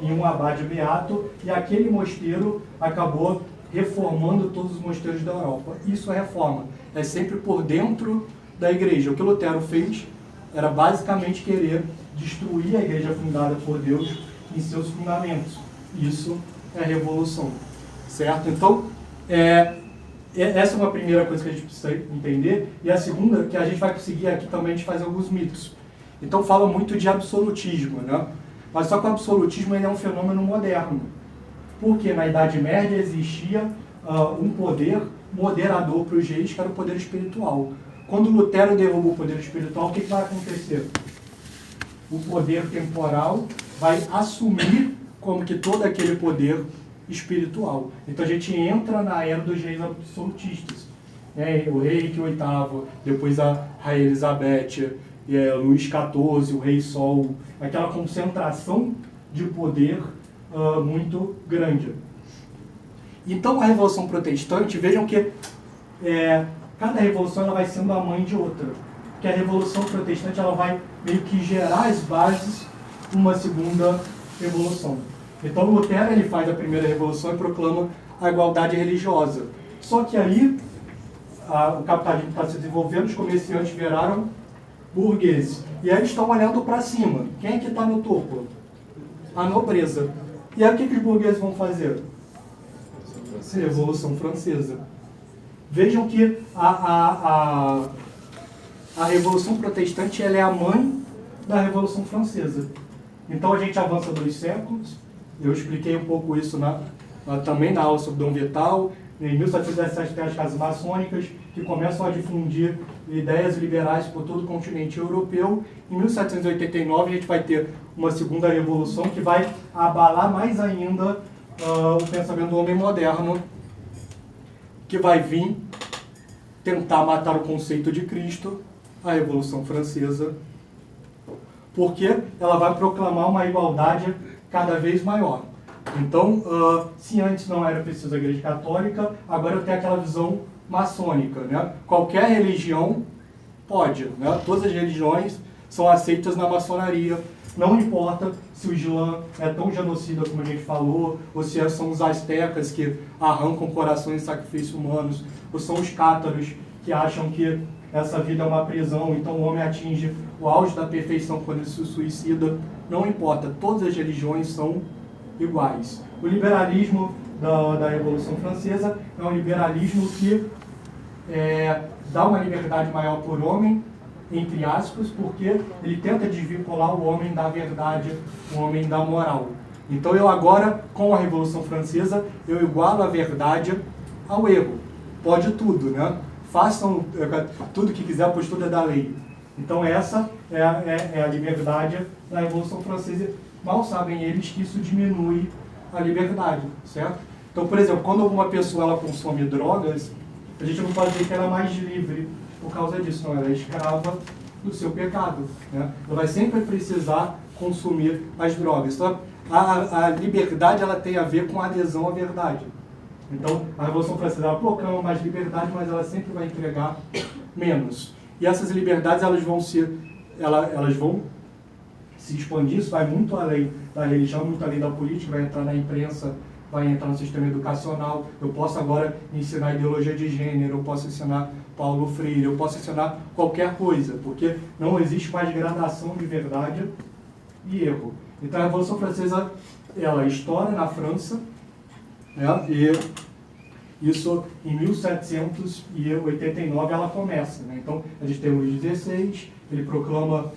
e um abade beato, e aquele mosteiro acabou reformando todos os mosteiros da Europa. Isso é reforma, é sempre por dentro da igreja. O que Lutero fez era basicamente querer destruir a igreja fundada por Deus em seus fundamentos. Isso é revolução, certo? Então, essa é uma primeira coisa que a gente precisa entender, e a segunda, que a gente vai conseguir aqui também, a gente faz alguns mitos. Então fala muito de absolutismo, né? Mas só que o absolutismo ele é um fenômeno moderno, porque na Idade Média existia um poder moderador para os reis, que era o poder espiritual. Quando Lutero derruba o poder espiritual, o que vai acontecer? O poder temporal vai assumir como que todo aquele poder espiritual. Então a gente entra na era dos reis absolutistas, né? O rei Henrique VIII, depois a Rainha Elizabeth, Luís XIV, o Rei Sol, aquela concentração de poder muito grande. Então a Revolução Protestante, vejam que cada revolução ela vai sendo a mãe de outra. Porque a Revolução Protestante ela vai meio que gerar as bases de uma segunda revolução. Então Lutero ele faz a primeira revolução e proclama a igualdade religiosa. Só que aí o capitalismo está se desenvolvendo, os comerciantes viraram burgueses. E aí eles estão olhando para cima. Quem é que está no topo? A nobreza. E aí o que os burgueses vão fazer? Revolução Francesa. Vejam que a Revolução Protestante ela é a mãe da Revolução Francesa. Então a gente avança 2 séculos. Eu expliquei um pouco isso também na aula sobre Dom Vital. Em 1717 tem as casas maçônicas que começam a difundir ideias liberais por todo o continente europeu. Em 1789 a gente vai ter uma segunda revolução que vai abalar mais ainda o pensamento do homem moderno, que vai vir tentar matar o conceito de Cristo, a Revolução Francesa, porque ela vai proclamar uma igualdade cada vez maior. Então, se antes não era preciso a Igreja Católica, agora eu tenho aquela visão maçônica, né? Qualquer religião pode, né? Todas as religiões são aceitas na maçonaria. Não importa se o Islã é tão genocida como a gente falou, ou se são os astecas que arrancam corações em sacrifícios humanos, ou são os cátaros que acham que essa vida é uma prisão, então o homem atinge o auge da perfeição quando ele se suicida. Não importa, todas as religiões são iguais. O liberalismo da Revolução Francesa é um liberalismo que dá uma liberdade maior para o homem, entre aspas, porque ele tenta desvincular o homem da verdade, o homem da moral. Então eu agora, com a Revolução Francesa, eu igualo a verdade ao erro. Pode tudo, né? Façam tudo que quiser, pois tudo é da lei. Então essa é a liberdade da Revolução Francesa. Mal sabem eles que isso diminui a liberdade, certo? Então, por exemplo, quando alguma pessoa ela consome drogas, a gente não pode dizer que ela é mais livre por causa disso, não, ela é escrava do seu pecado, né? Ela vai sempre precisar consumir as drogas. Então, a liberdade ela tem a ver com a adesão à verdade. Então, a Revolução Francesa ela proclama mais liberdade, mas ela sempre vai entregar menos. E essas liberdades elas vão se expandir, isso vai muito além da religião, muito além da política, vai entrar na imprensa, vai entrar no sistema educacional. Eu posso agora ensinar ideologia de gênero, eu posso ensinar Paulo Freire, eu posso ensinar qualquer coisa, porque não existe mais gradação de verdade e erro. Então a Revolução Francesa, ela estoura na França, né, e isso em 1789 ela começa, né? Então a gente tem o Luís XVI, ele proclama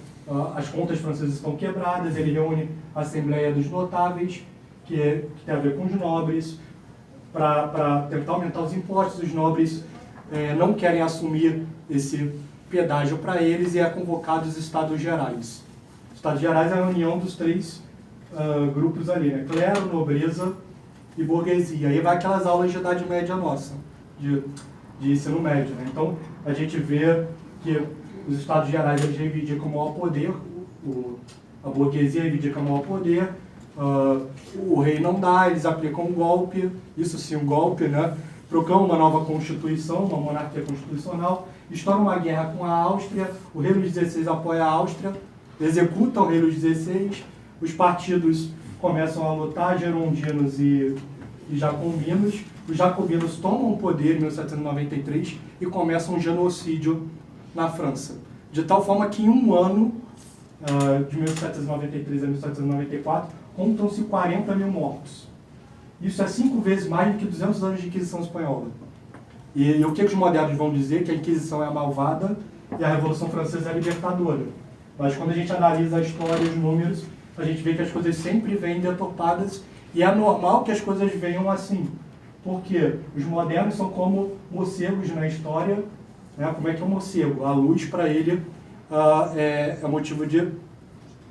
as contas francesas estão quebradas, ele reúne a Assembleia dos Notáveis, que tem a ver com os nobres, para tentar aumentar os impostos. Os nobres não querem assumir esse pedágio para eles e é convocado os Estados Gerais. Os Estados Gerais é a união dos 3 grupos ali, né? Clero, nobreza e burguesia. Aí vai aquelas aulas de Idade Média nossa, de ensino médio, né? Então a gente vê que os Estados Gerais eles reivindicam o maior poder, a burguesia reivindica o maior poder, o rei não dá, eles aplicam um golpe, isso sim, um golpe, né? Proclamam uma nova constituição, uma monarquia constitucional, estouram uma guerra com a Áustria, o rei Luís XVI apoia a Áustria, executa o rei Luís XVI, os partidos começam a lutar, gerondinos e jacobinos. Os jacobinos tomam o poder em 1793 e começam um genocídio na França. De tal forma que em um ano, de 1793 a 1794, contam-se 40 mil mortos. Isso é 5 vezes mais do que 200 anos de Inquisição Espanhola. E o que os modernos vão dizer? Que a Inquisição é a malvada e a Revolução Francesa é a libertadora. Mas quando a gente analisa a história e os números, a gente vê que as coisas sempre vêm deturpadas e é normal que as coisas venham assim. Porque os modernos são como morcegos na história. Né? Como é que é um morcego? A luz para ele é motivo de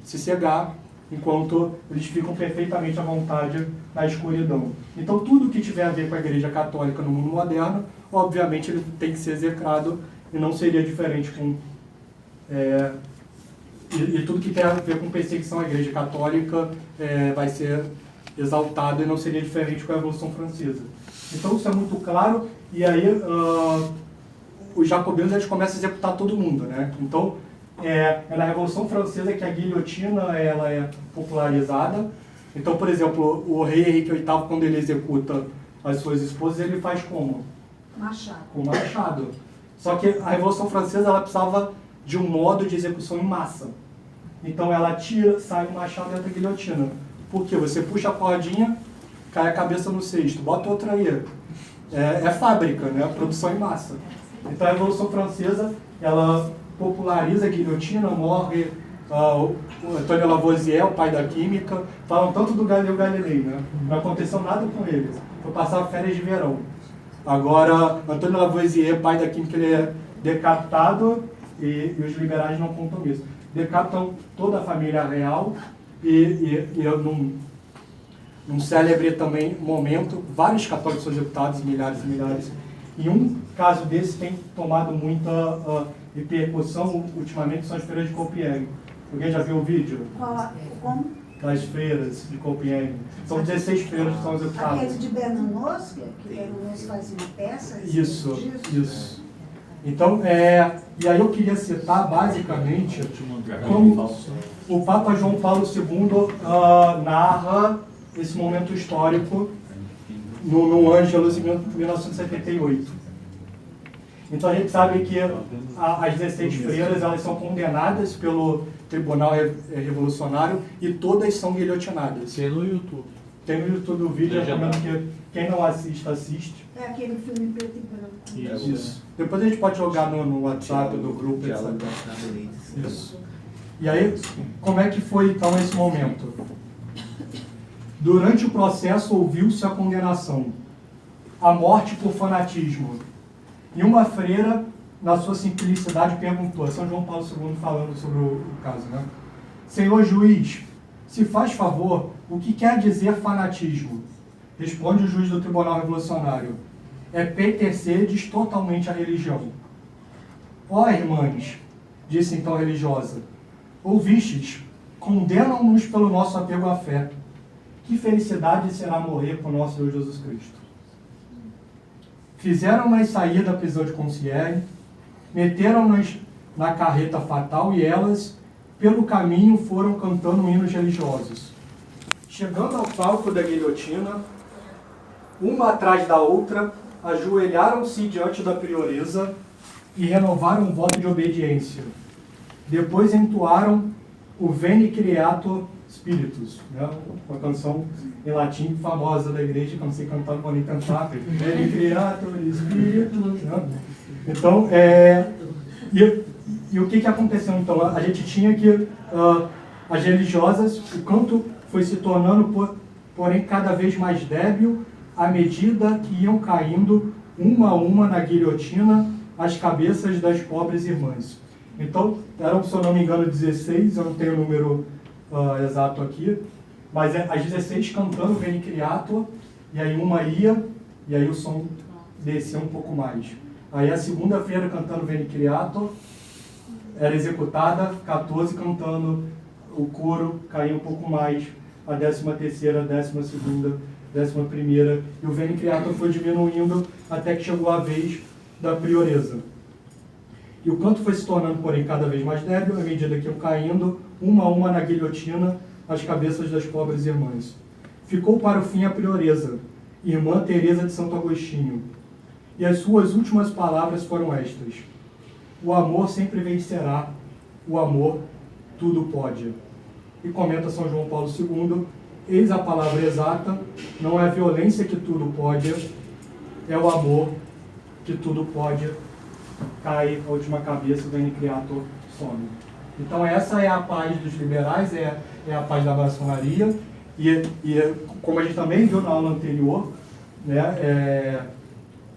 se cegar, enquanto eles ficam perfeitamente à vontade na escuridão. Então tudo que tiver a ver com a Igreja Católica no mundo moderno, obviamente ele tem que ser execrado e não seria diferente com... E tudo que tem a ver com perseguição à Igreja Católica vai ser exaltado e não seria diferente com a Revolução Francesa. Então isso é muito claro, e aí os jacobinos eles começam a executar todo mundo, né? Então é na Revolução Francesa que a guilhotina ela é popularizada. Então, por exemplo, o rei Henrique VIII, quando ele executa as suas esposas, ele faz como? Machado. Com machado. Só que a Revolução Francesa ela precisava de um modo de execução em massa. Então ela sai o machado dentro da guilhotina. Por quê? Você puxa a cordinha, cai a cabeça no cesto, bota outra aí. É fábrica, né? Produção em massa. Então a Revolução Francesa, ela populariza a guilhotina, morre o Antônio Lavoisier, o pai da química. Falam tanto do Galileu Galilei, né? Não aconteceu nada com ele. Foi passar férias de verão. Agora, Antônio Lavoisier, pai da química, ele é decapitado e os liberais não contam isso. Decapitam toda a família real e num célebre também momento, vários católicos são executados, milhares e milhares. E um caso desse tem tomado muita repercussão ultimamente, são as freiras de Compiègne. Alguém já viu o vídeo? Como? Das freiras de Compiègne. São 16 freiras que são executadas. Aquele de Bernanos, que Bernanos fazia peças? Isso. Então, e aí eu queria citar basicamente como o Papa João Paulo II narra esse momento histórico no Ângelus em 1978. Então a gente sabe que as 16 freiras elas são condenadas pelo Tribunal Revolucionário e todas são guilhotinadas. Tem no YouTube. Tem no YouTube o vídeo, recomendo que quem não assiste. É aquele filme preto e branco. Isso. Depois a gente pode jogar no WhatsApp, do grupo, etc. Isso. E aí, como é que foi então esse momento? Durante o processo ouviu-se a condenação, a morte por fanatismo. E uma freira, na sua simplicidade, perguntou, São João Paulo II falando sobre o caso, né? Senhor juiz, se faz favor, o que quer dizer fanatismo? Responde o juiz do Tribunal Revolucionário. É pertencerdes totalmente à religião. Ó irmãs, disse então a religiosa, ouvistes, condenam-nos pelo nosso apego à fé. Que felicidade será morrer por nosso Deus Jesus Cristo. Fizeram-nas sair da prisão de Concierge, meteram-nas na carreta fatal e elas, pelo caminho, foram cantando hinos religiosos. Chegando ao palco da guilhotina, uma atrás da outra, ajoelharam-se diante da prioresa e renovaram um voto de obediência. Depois entoaram o Veni Creator Spiritus, né? Uma canção em latim famosa da igreja, que eu não sei cantar, não vou nem cantar. Veni Creator Spiritus. Né? Então, e o que aconteceu então? A gente tinha que as religiosas, o canto foi se tornando, porém, cada vez mais débil, à medida que iam caindo, uma a uma, na guilhotina, as cabeças das pobres irmãs. Então, eram, se eu não me engano, 16, eu não tenho o número exato aqui, mas as 16 cantando Veni Creator, e aí uma ia, e aí o som descia um pouco mais. Aí a segunda-feira cantando Veni Creator, era executada, 14 cantando, o coro caía um pouco mais, a 13ª, 12ª, 11ª, e o Veni Creator foi diminuindo até que chegou a vez da prioresa. E o canto foi se tornando, porém, cada vez mais débil, à medida que iam caindo, uma a uma na guilhotina, as cabeças das pobres irmãs. Ficou para o fim a prioresa, irmã Teresa de Santo Agostinho, e as suas últimas palavras foram estas: o amor sempre vencerá, o amor tudo pode. E comenta São João Paulo II, eis a palavra exata, não é a violência que tudo pode, é o amor que tudo pode. Cai a última cabeça, o Veni Creator some. Então essa é a paz dos liberais, é a paz da maçonaria, e como a gente também viu na aula anterior, né,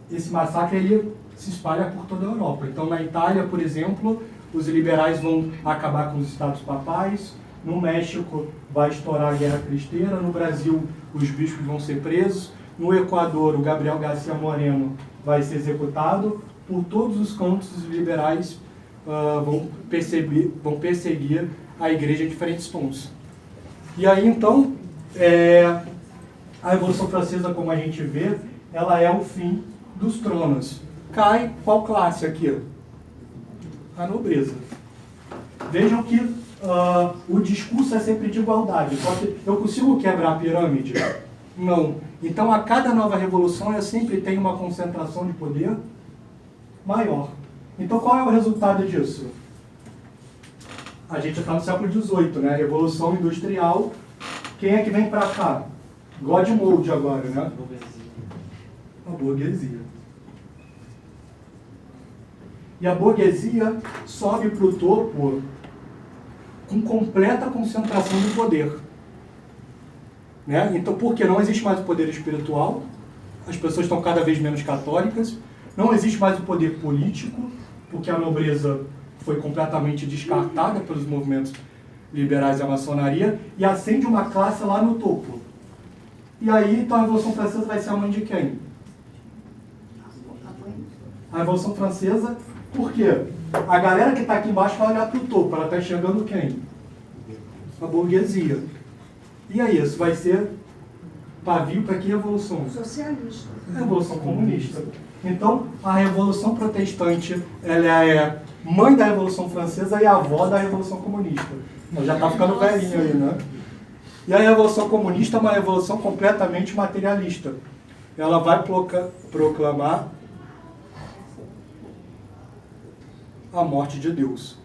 esse massacre ele se espalha por toda a Europa. Então na Itália, por exemplo, os liberais vão acabar com os estados papais, no México vai estourar a Guerra Cristera, no Brasil os bispos vão ser presos, no Equador o Gabriel Garcia Moreno vai ser executado. Por todos os cantos, os liberais vão perseguir a igreja em diferentes tons. E aí, então, a Revolução Francesa, como a gente vê, ela é o fim dos tronos. Cai qual classe aqui? A nobreza. Vejam que o discurso é sempre de igualdade. Só que eu consigo quebrar a pirâmide? Não. Então, a cada nova revolução, eu sempre tenho uma concentração de poder maior. Então, qual é o resultado disso? A gente está no século XVIII, né? Revolução Industrial. Quem é que vem para cá? God Mode agora, né? A burguesia. E a burguesia sobe para o topo com completa concentração de poder. Né? Então, por que não existe mais o poder espiritual? As pessoas estão cada vez menos católicas. Não existe mais o poder político, porque a nobreza foi completamente descartada pelos movimentos liberais da maçonaria, e acende uma classe lá no topo. E aí, então, a Revolução Francesa vai ser a mãe de quem? A Revolução Francesa, por quê? A galera que está aqui embaixo vai olhar para o topo, ela está enxergando quem? A burguesia. E aí, isso vai ser pavio para que revolução? Socialista. A Revolução Comunista. Então, a Revolução Protestante, ela é mãe da Revolução Francesa e avó da Revolução Comunista. Já está ficando velhinho aí, né? E a Revolução Comunista é uma revolução completamente materialista. Ela vai proclamar a morte de Deus,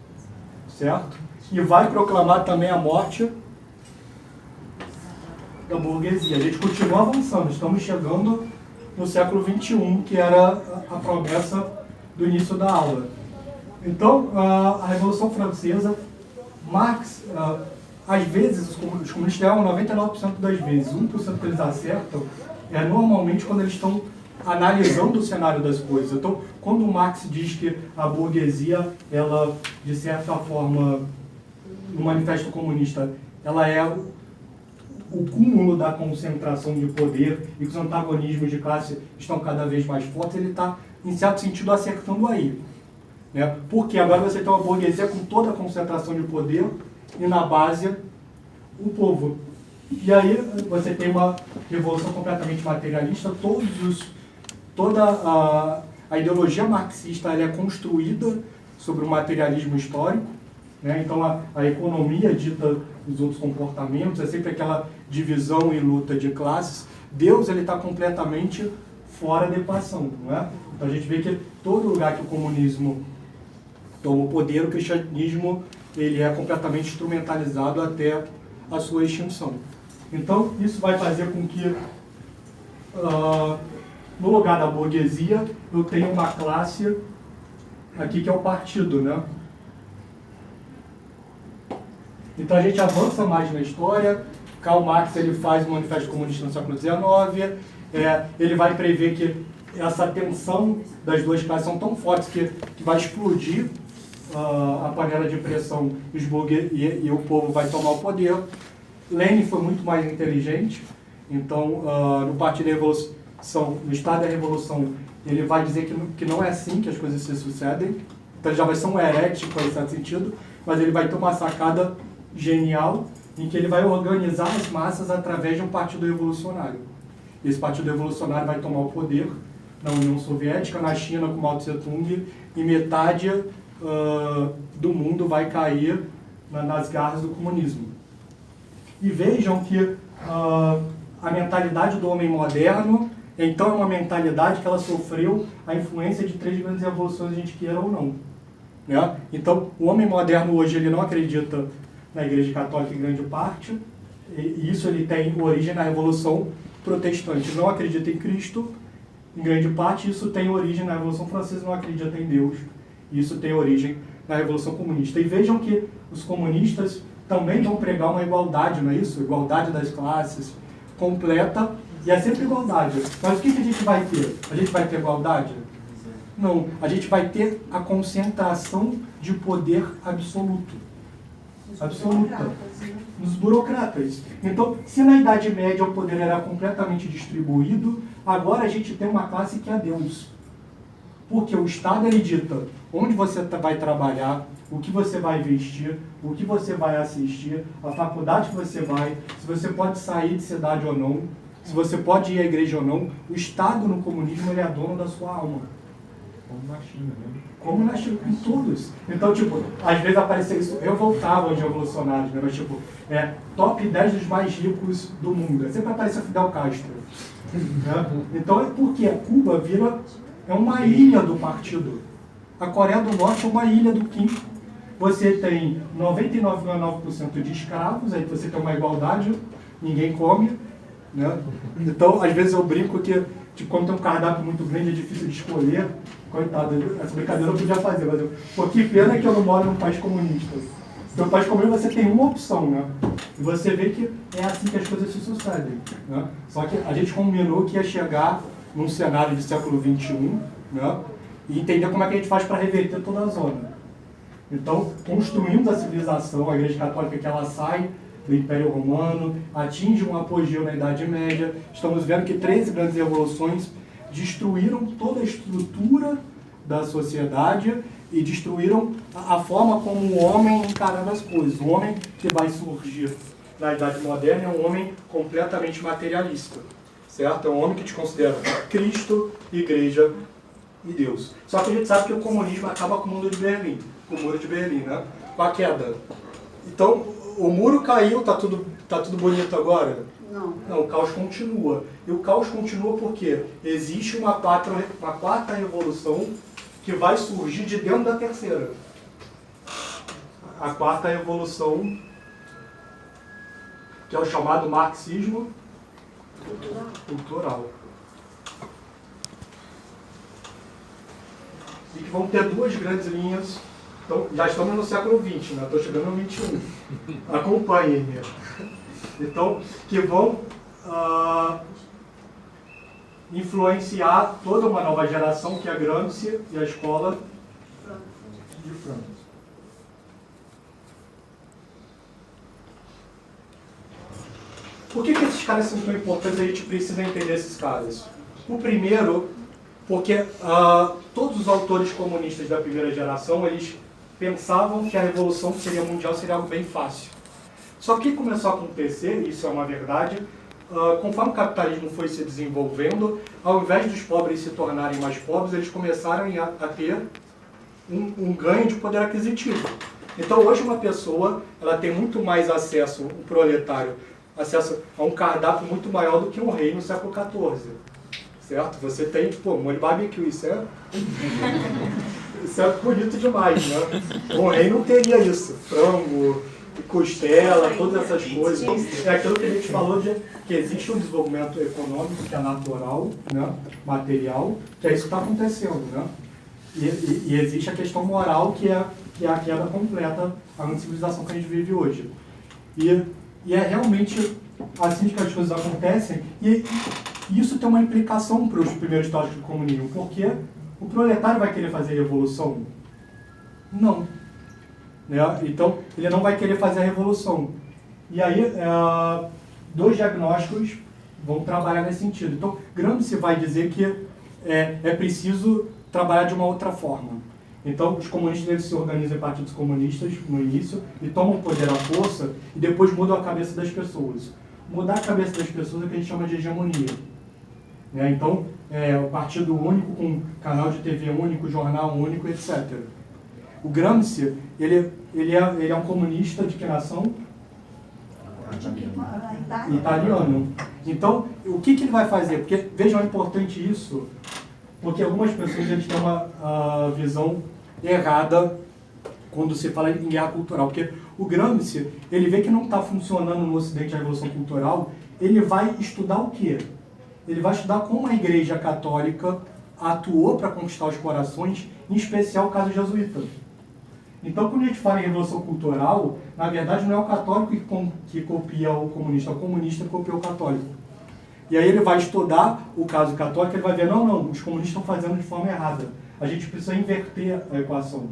certo? E vai proclamar também a morte da burguesia. A gente continua avançando, estamos chegando no século XXI, que era a promessa do início da aula. Então, a Revolução Francesa, Marx, às vezes, os comunistas erram 99% das vezes, 1% que eles acertam é normalmente quando eles estão analisando o cenário das coisas. Então, quando o Marx diz que a burguesia, ela, de certa forma, no Manifesto Comunista, ela é o cúmulo da concentração de poder e que os antagonismos de classe estão cada vez mais fortes, ele está, em certo sentido, acertando aí. Né? Porque agora você tem uma burguesia com toda a concentração de poder e na base o povo. E aí você tem uma revolução completamente materialista, toda a ideologia marxista ela é construída sobre o materialismo histórico, né? Então a economia dita os outros comportamentos, é sempre aquela divisão e luta de classes. Deus ele está completamente fora da equação, não é? Então a gente vê que todo lugar que o comunismo toma o poder, o cristianismo ele é completamente instrumentalizado até a sua extinção. Então isso vai fazer com que no lugar da burguesia eu tenha uma classe aqui que é o partido, né? Então a gente avança mais na história. Karl Marx ele faz o Manifesto Comunista no século XIX. Ele vai prever que essa tensão das duas classes são tão fortes que vai explodir a panela de pressão e o povo vai tomar o poder. Lenin foi muito mais inteligente. Então, no Partido da Revolução, no Estado da Revolução, ele vai dizer que não é assim que as coisas se sucedem. Então ele já vai ser um herético em certo sentido, mas ele vai ter uma sacada genial em que ele vai organizar as massas através de um partido revolucionário. Esse partido revolucionário vai tomar o poder na União Soviética, na China com Mao Tse-tung, e metade do mundo vai cair nas garras do comunismo. E vejam que a mentalidade do homem moderno, então, é uma mentalidade que ela sofreu a influência de 3 grandes revoluções, a gente queira ou não. Né? Então, o homem moderno hoje ele não acredita na Igreja Católica em grande parte, e isso ele tem origem na Revolução Protestante. Não acredita em Cristo, em grande parte, isso tem origem na Revolução Francesa, não acredita em Deus, isso tem origem na Revolução Comunista. E vejam que os comunistas também vão pregar uma igualdade, não é isso? Igualdade das classes, completa, e é sempre igualdade. Mas o que a gente vai ter? A gente vai ter igualdade? Não, a gente vai ter a concentração de poder absoluto. Absoluta. Nos burocratas. Então, se na Idade Média o poder era completamente distribuído, agora a gente tem uma classe que é Deus. Porque o Estado ele dita onde você vai trabalhar, o que você vai vestir, o que você vai assistir, a faculdade que você vai, se você pode sair de cidade ou não, se você pode ir à igreja ou não. O Estado no comunismo ele é dono da sua alma. Como na China, né? Como na China, em todos. Então, tipo, às vezes aparecia isso, eu voltava aos revolucionários, né? Mas tipo, top 10 dos mais ricos do mundo. Sempre aparecia Fidel Castro. Né? Então é porque a Cuba é uma ilha do partido. A Coreia do Norte é uma ilha do Kim. Você tem 99,9% de escravos, aí você tem uma igualdade, ninguém come. Né? Então, às vezes eu brinco que tipo, quando tem um cardápio muito grande é difícil de escolher. Coitado, essa brincadeira eu podia fazer, mas pô, que pena que eu não moro num país comunista. Porque no país comunista você tem uma opção, né? E você vê que é assim que as coisas se sucedem. Né? Só que a gente combinou que ia chegar num cenário de século XXI, né? E entender como é que a gente faz para reverter toda a zona. Então, construímos a civilização, a Igreja Católica que ela sai do Império Romano, atinge um apogeu na Idade Média. Estamos vendo que 13 grandes revoluções destruíram toda a estrutura da sociedade e destruíram a forma como o homem encarava as coisas. O homem que vai surgir na Idade Moderna é um homem completamente materialista, certo? É um homem que desconsidera Cristo, Igreja e Deus. Só que a gente sabe que o comunismo acaba com o Muro de Berlim, né? Com a queda. Então, o muro caiu, tá tudo bonito agora? Não. Não, o caos continua. E o caos continua porque existe uma quarta revolução que vai surgir de dentro da terceira. A quarta revolução, que é o chamado marxismo cultural. E que vão ter 2 grandes linhas. Então, já estamos no século XX, né? Estou chegando no XXI. Acompanhem-me. Então, que vão influenciar toda uma nova geração, que é a Gramsci e a escola de Frankfurt. Por que esses caras são tão importantes e a gente precisa entender esses caras? O primeiro, porque todos os autores comunistas da primeira geração, eles pensavam que a revolução seria mundial seria algo bem fácil. Só que começou a acontecer, isso é uma verdade, conforme o capitalismo foi se desenvolvendo, ao invés dos pobres se tornarem mais pobres, eles começaram a ter um ganho de poder aquisitivo. Então hoje uma pessoa ela tem muito mais acesso, o proletário, acesso a um cardápio muito maior do que um rei no século XIV. Certo? Você tem, molho barbecue, isso é bonito demais, né? Um rei não teria isso, frango, costela, todas essas coisas. É aquilo que a gente falou de que existe um desenvolvimento econômico que é natural, né? Material, que é isso que está acontecendo, né? E existe a questão moral que é a queda completa da civilização que a gente vive hoje. E é realmente assim que as coisas acontecem, e isso tem uma implicação para os primeiros estágios do comunismo, porque o proletário vai querer fazer revolução? Não. Né? Então, ele não vai querer fazer a revolução. E aí, 2 diagnósticos vão trabalhar nesse sentido. Então, Gramsci vai dizer que é preciso trabalhar de uma outra forma. Então, os comunistas eles se organizam em partidos comunistas no início e tomam o poder à força e depois mudam a cabeça das pessoas. Mudar a cabeça das pessoas é o que a gente chama de hegemonia. Né? Então, o partido único, com canal de TV único, jornal único, etc. O Gramsci, ele é um comunista de que nação? Italiano. Então, o que ele vai fazer? Porque, vejam, é importante isso, porque algumas pessoas têm uma visão errada quando se fala em guerra cultural. Porque o Gramsci, ele vê que não está funcionando no Ocidente a Revolução Cultural, ele vai estudar o quê? Ele vai estudar como a Igreja Católica atuou para conquistar os corações, em especial o caso jesuíta. Então, quando a gente fala em Revolução Cultural, na verdade não é o católico que copia o comunista, é o comunista que copia o católico. E aí ele vai estudar o caso católico, ele vai ver, não, os comunistas estão fazendo de forma errada. A gente precisa inverter a equação.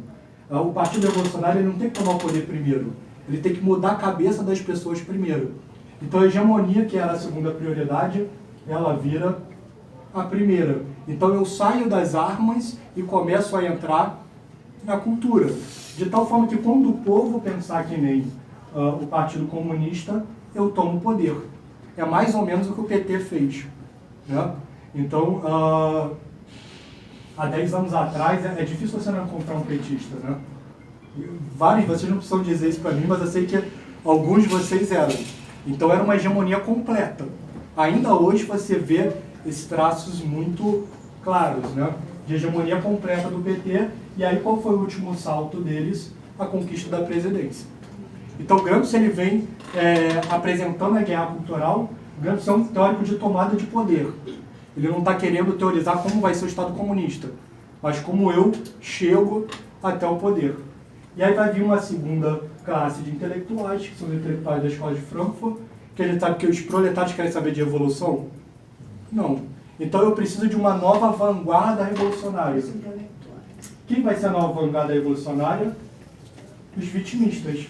O Partido Revolucionário ele não tem que tomar o poder primeiro, ele tem que mudar a cabeça das pessoas primeiro. Então a hegemonia, que era a segunda prioridade, ela vira a primeira. Então eu saio das armas e começo a entrar na cultura. De tal forma que quando o povo pensar que nem o Partido Comunista, eu tomo o poder. É mais ou menos o que o PT fez. Né? Então, há 10 anos atrás, é difícil você não encontrar um petista. Né? Vários, vocês não precisam dizer isso para mim, mas eu sei que alguns de vocês eram. Então era uma hegemonia completa. Ainda hoje você vê esses traços muito claros, né? De hegemonia completa do PT. E aí qual foi o último salto deles? A conquista da presidência. Então o Gramsci ele vem apresentando a guerra cultural. O Gramsci é um teórico de tomada de poder. Ele não está querendo teorizar como vai ser o Estado comunista, mas como eu chego até o poder. E aí vai vir uma segunda classe de intelectuais, que são os intelectuais da Escola de Frankfurt, que ele sabe que os proletários querem saber de revolução? Não. Então eu preciso de uma nova vanguarda revolucionária. Quem vai ser a nova vanguarda revolucionária? Os vitimistas.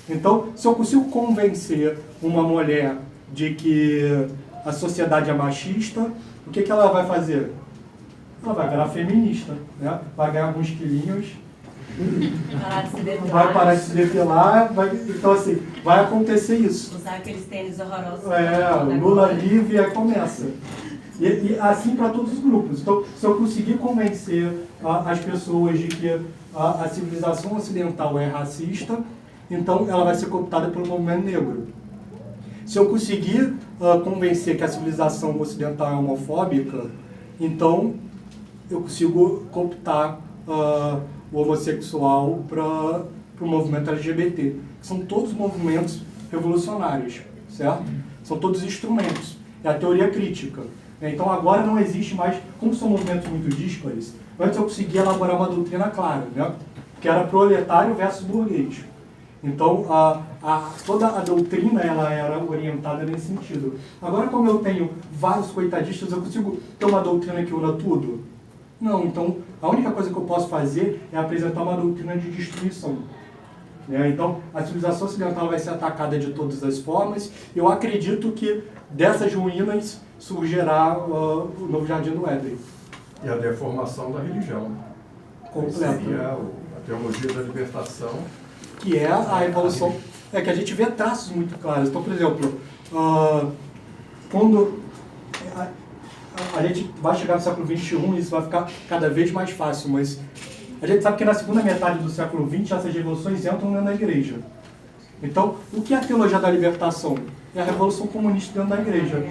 Então, se eu consigo convencer uma mulher de que a sociedade é machista, o que ela vai fazer? Ela vai virar feminista, né? Vai ganhar alguns quilinhos, vai parar de se depilar, então assim, vai acontecer isso. Usar aqueles tênis horrorosos. Lula livre, aí começa. E assim para todos os grupos. Então, se eu conseguir convencer as pessoas de que a civilização ocidental é racista, então ela vai ser cooptada pelo movimento negro. Se eu conseguir convencer que a civilização ocidental é homofóbica, então eu consigo cooptar o homossexual para o movimento LGBT. São todos movimentos revolucionários, certo? São todos instrumentos. É a teoria crítica. Então agora não existe mais, como são movimentos muito díspares, antes eu conseguia elaborar uma doutrina clara, né? Que era proletário versus burguês. Então toda a doutrina ela era orientada nesse sentido. Agora, como eu tenho vários coitadistas, eu consigo ter uma doutrina que una tudo? Não, então a única coisa que eu posso fazer é apresentar uma doutrina de destruição. Então a civilização ocidental vai ser atacada de todas as formas. Eu acredito que dessas ruínas surgirá o novo Jardim do Éden. E a deformação da religião. Completa. Seria a teologia da libertação. Que é a evolução. É que a gente vê traços muito claros. Então, por exemplo, quando a gente vai chegar no século XXI, isso vai ficar cada vez mais fácil, mas a gente sabe que na segunda metade do século XX essas revoluções entram dentro da igreja. Então, o que é a teologia da libertação? É a revolução comunista dentro da igreja.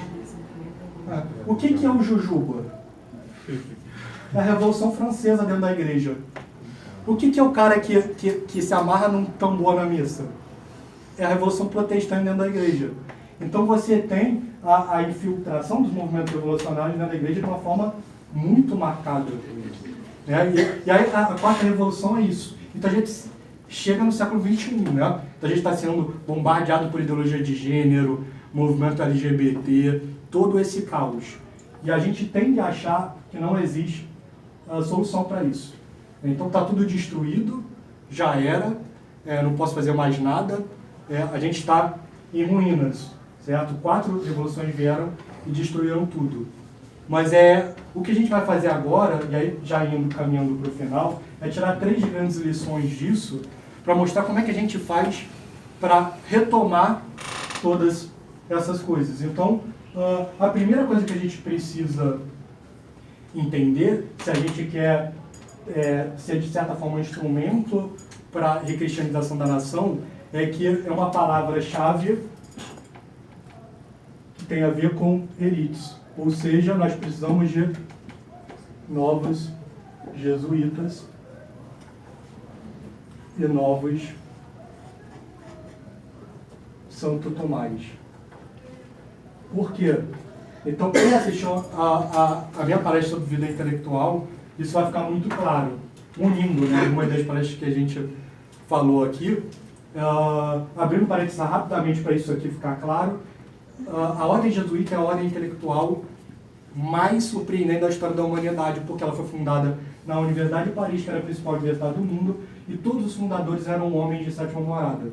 O que é o Jujuba? É a Revolução Francesa dentro da igreja. O que é o cara que se amarra num tambor na missa? É a Revolução Protestante dentro da igreja. Então você tem a infiltração dos movimentos revolucionários dentro da igreja de uma forma muito marcada. E aí a quarta revolução é isso. Então a gente chega no século XXI, né? Então a gente está sendo bombardeado por ideologia de gênero, movimento LGBT, todo esse caos. E a gente tende a achar que não existe solução para isso. Então está tudo destruído, já era, não posso fazer mais nada, a gente está em ruínas, certo? 4 revoluções vieram e destruíram tudo. Mas o que a gente vai fazer agora, e aí já caminhando para o final, é tirar 3 grandes lições disso para mostrar como é que a gente faz para retomar todas essas coisas. Então, a primeira coisa que a gente precisa entender, se a gente quer ser, de certa forma, um instrumento para a recristianização da nação, é que é uma palavra-chave que tem a ver com elites. Ou seja, nós precisamos de novos jesuítas e novos Santo Tomás. Por quê? Então, quem assistiu a minha palestra sobre vida intelectual, isso vai ficar muito claro. Unindo, né, uma das palestras que a gente falou aqui, abrindo parênteses rapidamente para isso aqui ficar claro, a ordem jesuíta é a ordem intelectual mais surpreendente da história da humanidade, porque ela foi fundada na Universidade de Paris, que era a principal universidade do mundo, e todos os fundadores eram homens de sétima morada.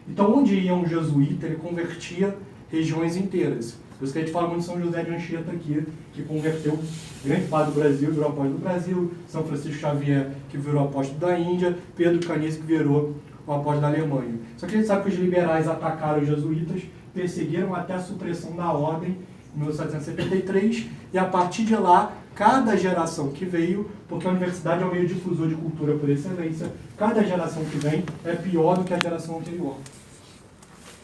Então, onde ia um jesuíta, ele convertia regiões inteiras. Por isso que a gente fala muito de São José de Anchieta aqui, que converteu grande parte do Brasil, virou apóstolo do Brasil, São Francisco Xavier, que virou apóstolo da Índia, Pedro Canis, que virou o apóstolo da Alemanha. Só que a gente sabe que os liberais atacaram os jesuítas, perseguiram até a supressão da ordem em 1773, e a partir de lá, cada geração que veio, porque a universidade é um meio difusor de cultura por excelência, cada geração que vem é pior do que a geração anterior.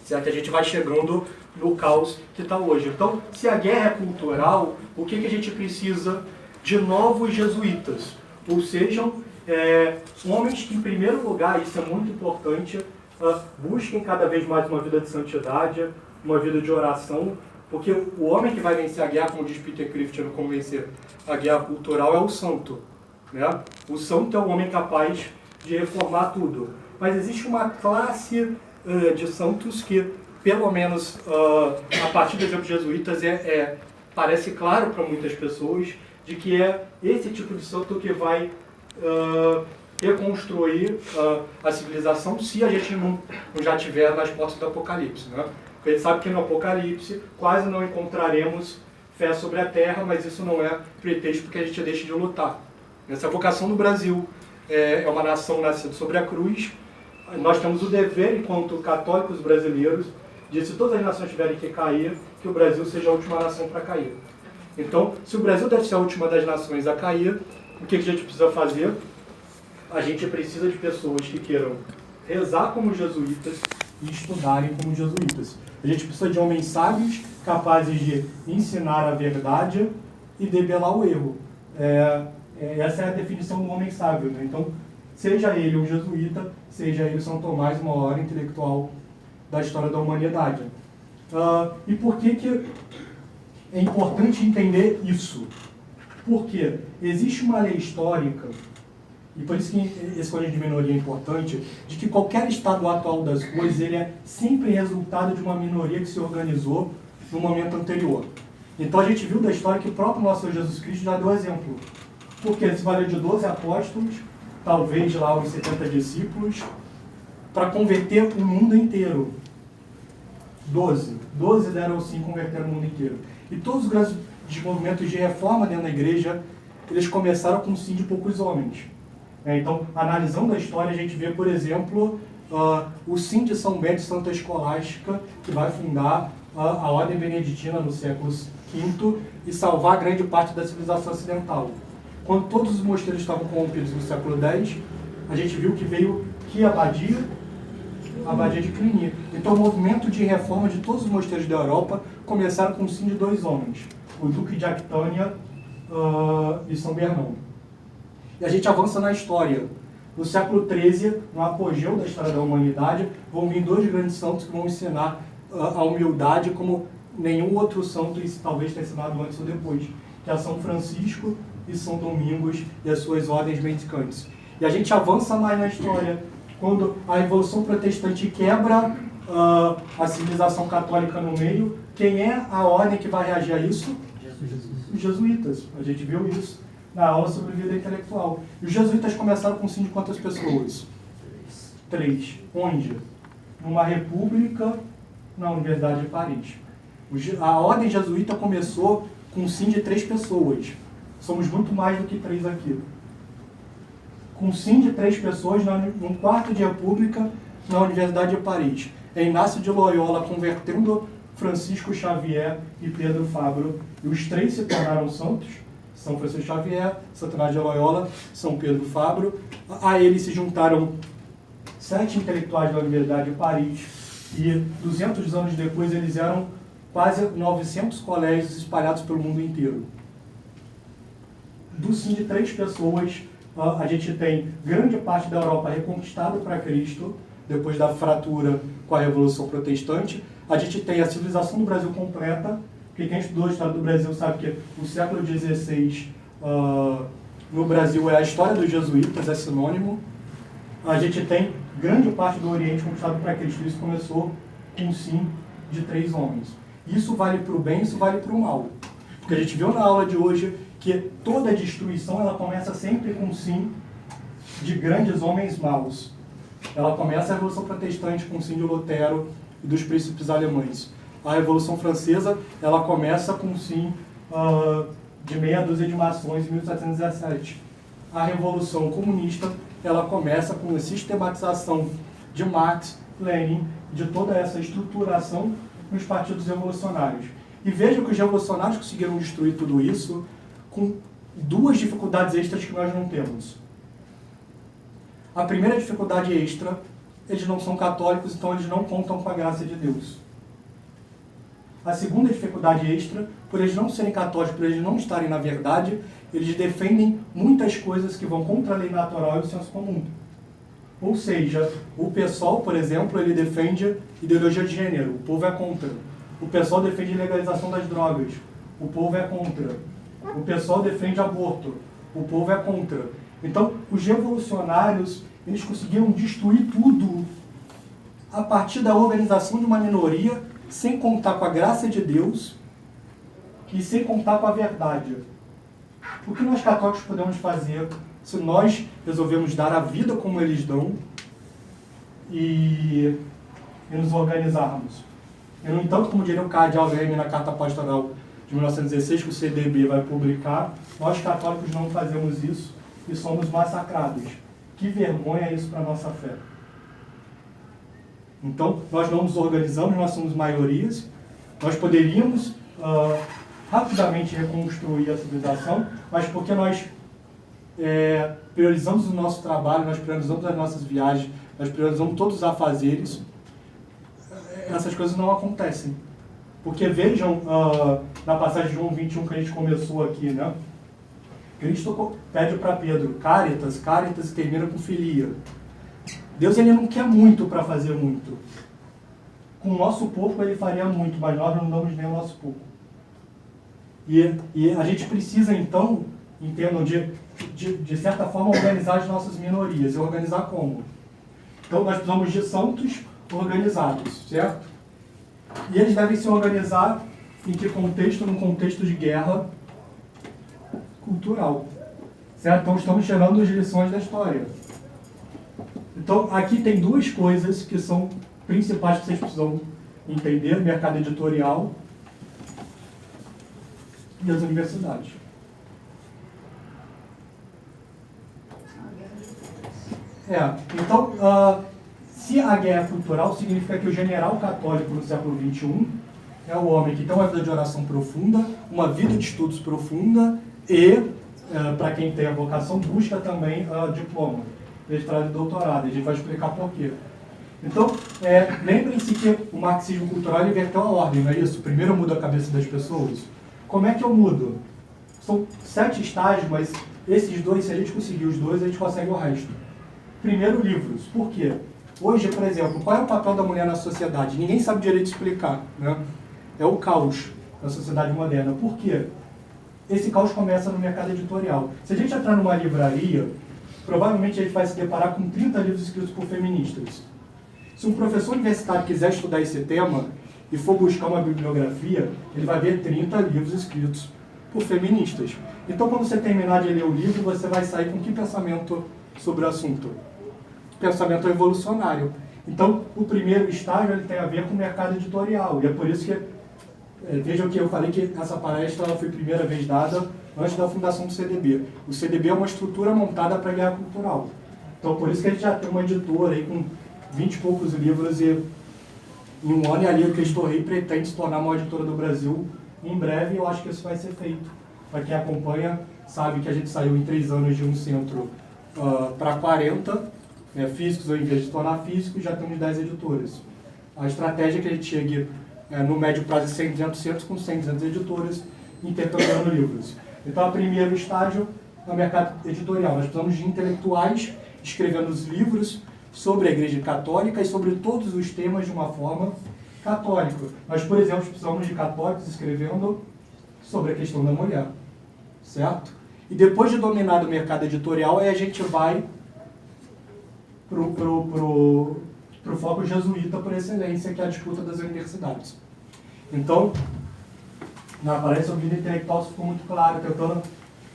Certo? A gente vai chegando no caos que está hoje. Então, se a guerra é cultural, o que a gente precisa de novos jesuítas? Ou sejam, homens que, em primeiro lugar, isso é muito importante, busquem cada vez mais uma vida de santidade, uma vida de oração, porque o homem que vai vencer a guerra, como diz Peter Crift no Como Vencer a Guerra Cultural, é o santo. Né? O santo é o homem capaz de reformar tudo. Mas existe uma classe de santos que, pelo menos a partir dos exemplos jesuítas, parece claro para muitas pessoas de que é esse tipo de santo que vai reconstruir a civilização, se a gente não já estiver nas portas do Apocalipse. Né? Porque a gente sabe que no Apocalipse quase não encontraremos fé sobre a terra, mas isso não é pretexto porque a gente deixa de lutar. Essa vocação do Brasil é uma nação nascida sobre a cruz. Nós temos o dever, enquanto católicos brasileiros, de, se todas as nações tiverem que cair, que o Brasil seja a última nação para cair. Então, se o Brasil deve ser a última das nações a cair, o que a gente precisa fazer? A gente precisa de pessoas que queiram rezar como jesuítas e estudarem como jesuítas. A gente precisa de homens sábios, capazes de ensinar a verdade e debelar o erro. Essa é a definição do homem sábio. Né? Então, seja ele um jesuíta, seja ele São Tomás, o maior intelectual da história da humanidade. E por que é importante entender isso? Porque existe uma lei histórica, e por isso que esse colégio de minoria é importante, de que qualquer estado atual das coisas ele é sempre resultado de uma minoria que se organizou no momento anterior. Então a gente viu da história que o próprio nosso Senhor Jesus Cristo já deu exemplo. Porque ele se valeu de 12 apóstolos, talvez lá uns 70 discípulos, para converter o mundo inteiro. 12 deram sim converter o mundo inteiro. E todos os grandes movimentos de reforma dentro da igreja, eles começaram com sim de poucos homens. Então, analisando a história, a gente vê, por exemplo, o sim de São Bento de Santa Escolástica, que vai fundar a ordem beneditina no século V e salvar grande parte da civilização ocidental. Quando todos os mosteiros estavam corrompidos no século X, a gente viu que veio que abadia? A abadia de Cluny. Então, o movimento de reforma de todos os mosteiros da Europa começaram com o sim de 2 homens, o Duque de Aquitânia e São Bernardo. E a gente avança na história. No século XIII, no apogeu da história da humanidade, vão vir 2 grandes santos que vão ensinar a humildade como nenhum outro santo talvez tenha ensinado antes ou depois, que é São Francisco e São Domingos e as suas ordens mendicantes. E a gente avança mais na história. Quando a Revolução Protestante quebra a civilização católica no meio, quem é a ordem que vai reagir a isso? Os jesuítas. A gente viu isso na aula sobre vida intelectual. E os jesuítas começaram com sim de quantas pessoas? 3. Onde? Numa república na Universidade de Paris. A ordem jesuíta começou com sim de 3 pessoas. Somos muito mais do que 3 aqui. com sim de 3 pessoas num quarto de república na Universidade de Paris. É Inácio de Loyola convertendo Francisco Xavier e Pedro Fabro. E os 3 se tornaram santos. São Francisco Xavier, Santo Inácio de Loyola, São Pedro Fabro. A eles se juntaram 7 intelectuais da Universidade de Paris. E 200 anos depois eles eram quase 900 colégios espalhados pelo mundo inteiro. Do sim de 3 pessoas, a gente tem grande parte da Europa reconquistada para Cristo, depois da fratura com a Revolução Protestante. A gente tem a civilização do Brasil completa, porque quem estudou a história do Brasil sabe que o século XVI no Brasil é a história dos jesuítas, é sinônimo. A gente tem grande parte do Oriente conquistado para Cristo. Isso começou com sim de 3 homens. Isso vale para o bem, isso vale para o mal. Porque a gente viu na aula de hoje que toda destruição ela começa sempre com sim de grandes homens maus. Ela começa a Revolução Protestante com sim de Lutero e dos príncipes alemães. A Revolução Francesa ela começa com sim de meia dúzia de maçons em 1717. A Revolução Comunista ela começa com a sistematização de Marx, Lenin, de toda essa estruturação nos partidos revolucionários. E veja que os revolucionários conseguiram destruir tudo isso com 2 dificuldades extras que nós não temos. A primeira dificuldade extra, eles não são católicos, então eles não contam com a graça de Deus. A segunda dificuldade extra, por eles não serem católicos, por eles não estarem na verdade, eles defendem muitas coisas que vão contra a lei natural e o senso comum. Ou seja, o PSOL, por exemplo, ele defende ideologia de gênero, o povo é contra. O PSOL defende legalização das drogas, o povo é contra. O PSOL defende aborto, o povo é contra. Então, os revolucionários, eles conseguiram destruir tudo a partir da organização de uma minoria, sem contar com a graça de Deus e sem contar com a verdade. O que nós católicos podemos fazer se nós resolvemos dar a vida como eles dão e nos organizarmos? E, no entanto, como diria o cardeal Leme na Carta Pastoral de 1916, que o CDB vai publicar, nós católicos não fazemos isso e somos massacrados. Que vergonha isso para a nossa fé. Então, nós não nos organizamos, nós somos maiorias, nós poderíamos rapidamente reconstruir a civilização, mas porque nós priorizamos o nosso trabalho, nós priorizamos as nossas viagens, nós priorizamos todos os afazeres, essas coisas não acontecem. Porque vejam, na passagem de João 21 que a gente começou aqui, né? Cristo pede para Pedro, Caritas, Caritas termina com filia. Deus ele não quer muito para fazer muito. Com o nosso pouco ele faria muito, mas nós não damos nem o nosso pouco. E a gente precisa então, entendam, de certa forma organizar as nossas minorias. E organizar como? Então nós precisamos de santos organizados, certo? E eles devem se organizar em que contexto? Num contexto de guerra cultural, certo? Então estamos tirando as lições da história. Então aqui tem 2 coisas que são principais que vocês precisam entender: mercado editorial e as universidades. Então, se a guerra é cultural, significa que o general católico no século XXI é o homem que tem uma vida de oração profunda, uma vida de estudos profunda e, para quem tem a vocação, busca também diploma, mestrado e doutorado. A gente vai explicar por quê. Então, lembrem-se que o marxismo cultural inverteu a ordem, não é isso? Primeiro eu mudo a cabeça das pessoas. Como é que eu mudo? São 7 estágios, mas esses 2, se a gente conseguir os 2, a gente consegue o resto. Primeiro, livros. Por quê? Hoje, por exemplo, qual é o papel da mulher na sociedade? Ninguém sabe direito explicar, né? É o caos na sociedade moderna. Por quê? Esse caos começa no mercado editorial. Se a gente entrar numa livraria, provavelmente a gente vai se deparar com 30 livros escritos por feministas. Se um professor universitário quiser estudar esse tema e for buscar uma bibliografia, ele vai ver 30 livros escritos por feministas. Então, quando você terminar de ler o livro, você vai sair com que pensamento sobre o assunto? Pensamento revolucionário. Então, o primeiro estágio ele tem a ver com o mercado editorial. E é por isso que, vejam que eu falei que essa palestra ela foi a primeira vez dada antes da fundação do CDB. O CDB é uma estrutura montada para a guerra cultural. Então, por isso que a gente já tem uma editora aí com 20 e poucos livros e em um ano, e ali o Cristo Rei pretende se tornar a maior editora do Brasil em breve, e eu acho que isso vai ser feito. Para quem acompanha, sabe que a gente saiu em 3 anos de um centro para 40 físicos, ao invés de tornar físicos, já temos 10 editoras. A estratégia é que a gente chegue no médio prazo de 100, 200 centros com 100, 200 editoras intercambiando livros. Então, o primeiro estágio é o mercado editorial. Nós precisamos de intelectuais escrevendo os livros sobre a Igreja Católica e sobre todos os temas de uma forma católica. Nós, por exemplo, precisamos de católicos escrevendo sobre a questão da mulher, certo? E depois de dominado o mercado editorial, aí a gente vai pro foco jesuíta por excelência, que é a disputa das universidades. Então, na palestra sobre vida intelectual isso ficou muito claro, tentando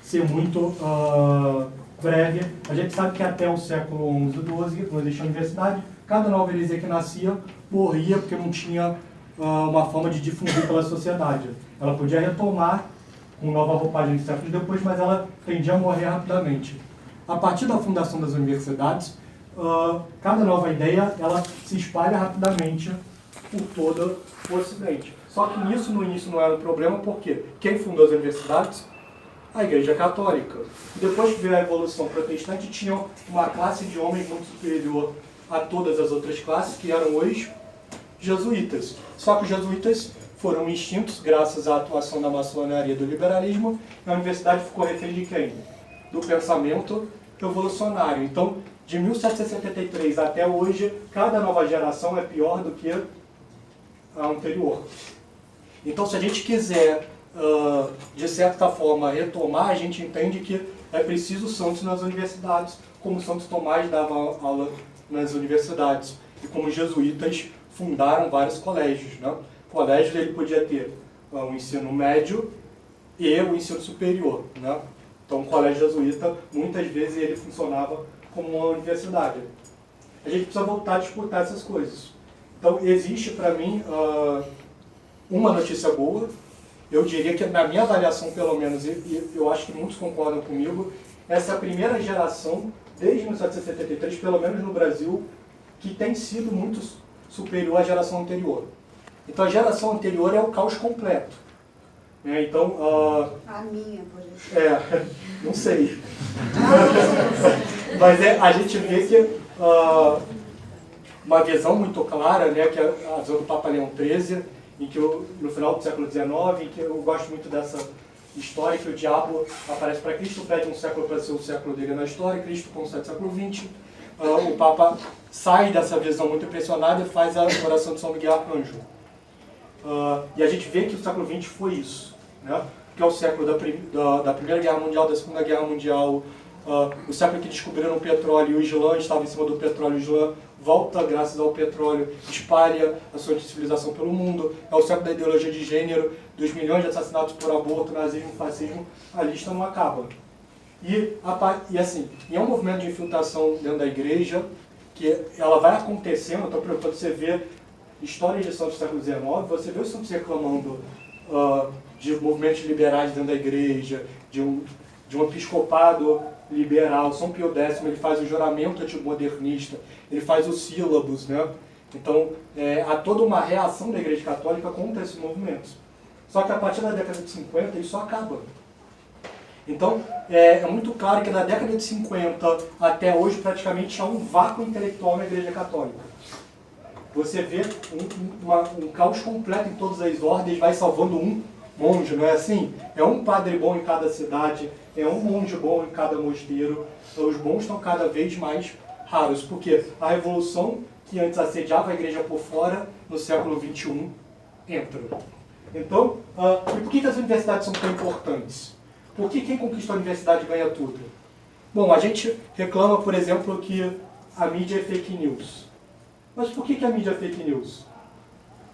ser muito breve. A gente sabe que até o século XI e XII não existia universidade, cada nova heresia que nascia morria porque não tinha uma forma de difundir pela sociedade. Ela podia retomar com nova roupagem de séculos depois, mas ela tendia a morrer rapidamente. A partir da fundação das universidades, cada nova ideia ela se espalha rapidamente por todo o Ocidente. Só que nisso, no início, não era um problema, porque quem fundou as universidades? A Igreja Católica. Depois que veio a Evolução Protestante, tinha uma classe de homens muito superior a todas as outras classes, que eram os jesuítas. Só que os jesuítas foram extintos graças à atuação da maçonaria e do liberalismo, e a universidade ficou refém de quem? Do pensamento revolucionário. Então, de 1773 até hoje, cada nova geração é pior do que a anterior. Então, se a gente quiser, de certa forma, retomar, a gente entende que é preciso santos nas universidades, como Santo Tomás dava aula nas universidades, e como os jesuítas fundaram vários colégios. Né? O colégio ele podia ter o ensino médio e o ensino superior. Né? Então, o colégio jesuíta, muitas vezes, ele funcionava como uma universidade. A gente precisa voltar a disputar essas coisas. Então, existe para mim uma notícia boa. Eu diria que, na minha avaliação, pelo menos, e eu acho que muitos concordam comigo, essa é a primeira geração, desde 1973, pelo menos no Brasil, que tem sido muito superior à geração anterior. Então, a geração anterior é o caos completo. Então, A minha, por exemplo. não sei. Mas a gente vê que uma visão muito clara, né, que é a visão do Papa Leão XIII, em que no final do século XIX, em que eu gosto muito dessa história, que o diabo aparece para Cristo, pede um século para ser o século dele na história, Cristo concede o século XX, o Papa sai dessa visão muito impressionada e faz a oração de São Miguel Arcanjo. E a gente vê que o século XX foi isso, né? Que é o século da Primeira Guerra Mundial, da Segunda Guerra Mundial, o século que descobriram o petróleo e o Islã estava em cima do petróleo, o Islã volta graças ao petróleo, espalha a sua civilização pelo mundo, é o século da ideologia de gênero, dos milhões de assassinatos por aborto, nazismo, fascismo, a lista não acaba. E assim, é um movimento de infiltração dentro da igreja, que ela vai acontecendo, então, quando você vê histórias de santos do século XIX, você vê os santos reclamando de movimentos liberais dentro da igreja, de um episcopado liberal. São Pio X, ele faz o juramento antimodernista, ele faz os sílabos, né? Então, há toda uma reação da Igreja Católica contra esses movimentos. Só que a partir da década de 50, isso acaba. Então, é muito claro que da década de 50 até hoje, praticamente, há um vácuo intelectual na Igreja Católica. Você vê um caos completo em todas as ordens, vai salvando um monge, não é assim? É um padre bom em cada cidade, é um monge bom em cada mosteiro. Então, os bons estão cada vez mais raros, porque a revolução que antes assediava a igreja por fora, no século XXI, entra. Então, e por que as universidades são tão importantes? Por que quem conquista a universidade ganha tudo? Bom, a gente reclama, por exemplo, que a mídia é fake news. Mas por que a mídia é fake news?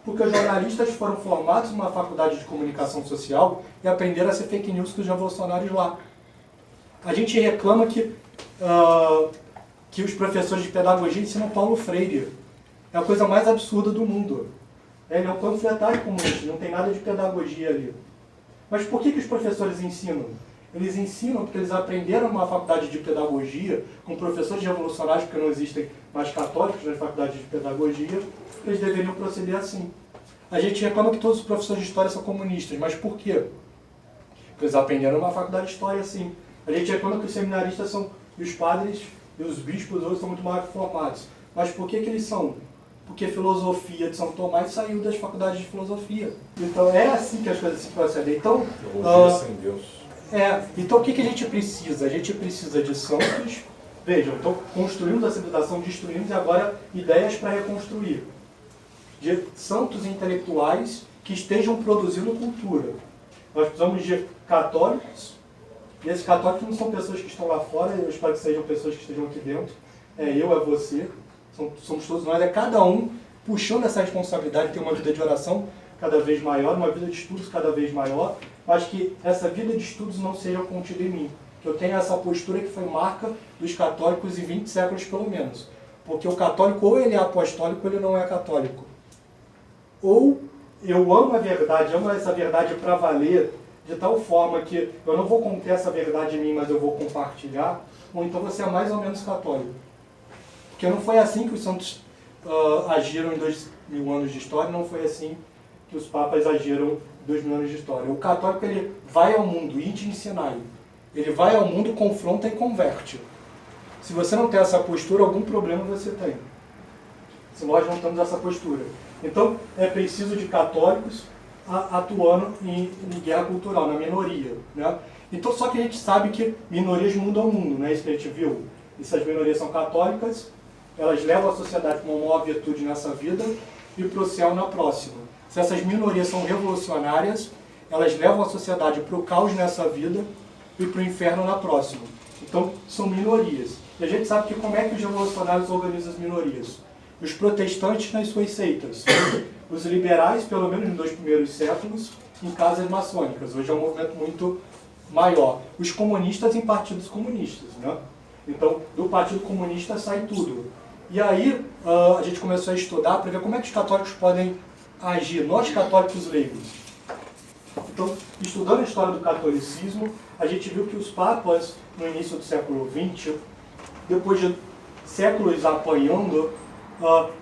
Porque os jornalistas foram formados numa faculdade de comunicação social e aprenderam a ser fake news com os revolucionários lá. A gente reclama que os professores de pedagogia ensinam Paulo Freire. É a coisa mais absurda do mundo. Ele é um panfletário comunista, não tem nada de pedagogia ali. Mas por que os professores ensinam? eles ensinam porque eles aprenderam numa faculdade de pedagogia, com professores revolucionários, porque não existem mais católicos nas faculdades de pedagogia, eles deveriam proceder assim. A gente reclama que todos os professores de história são comunistas, mas por quê? Porque eles aprenderam numa faculdade de história assim. A gente reclama que os seminaristas são, e os padres e os bispos hoje são muito mal formados. Mas por que eles são? Porque filosofia de São Tomás saiu das faculdades de filosofia. Então é assim que as coisas se procedem. Então, Teologia sem Deus. então o que a gente precisa? A gente precisa de santos. Vejam, então construímos a civilização, destruímos e agora ideias para reconstruir. De santos intelectuais que estejam produzindo cultura. Nós precisamos de católicos, e esses católicos não são pessoas que estão lá fora, eu espero que sejam pessoas que estejam aqui dentro. É eu, é você, somos todos nós, é cada um puxando essa responsabilidade de ter uma vida de oração cada vez maior, uma vida de estudos cada vez maior, mas que essa vida de estudos não seja contida em mim. Que eu tenha essa postura que foi marca dos católicos em 20 séculos pelo menos. Porque o católico ou ele é apostólico ou ele não é católico. Ou eu amo a verdade, amo essa verdade para valer, de tal forma que eu não vou conter essa verdade em mim, mas eu vou compartilhar, ou então você é mais ou menos católico. Porque não foi assim que os santos agiram em 2000 anos de história, não foi assim que os papas agiram em 2000 anos de história. O católico, ele vai ao mundo, ide ensinar. Ele vai ao mundo, confronta e converte. Se você não tem essa postura, algum problema você tem. Se nós não temos essa postura. Então, é preciso de católicos atuando em guerra cultural, na minoria. Né? Então, só que a gente sabe que minorias mudam o mundo, não é isso que a gente viu? Essas minorias são católicas, elas levam a sociedade com uma maior virtude nessa vida e para o céu na próxima. Se essas minorias são revolucionárias, elas levam a sociedade para o caos nessa vida e para o inferno na próxima. Então, são minorias. E a gente sabe que como é que os revolucionários organizam as minorias? Os protestantes nas suas seitas. Os liberais, pelo menos nos 2 primeiros séculos, em casas maçônicas. Hoje é um movimento muito maior. Os comunistas em partidos comunistas. Né? Então, do Partido Comunista sai tudo. E aí, a gente começou a estudar para ver como é que os católicos podem agir. Nós, católicos leigos. Então, estudando a história do catolicismo, a gente viu que os papas, no início do século XX, depois de séculos apanhando,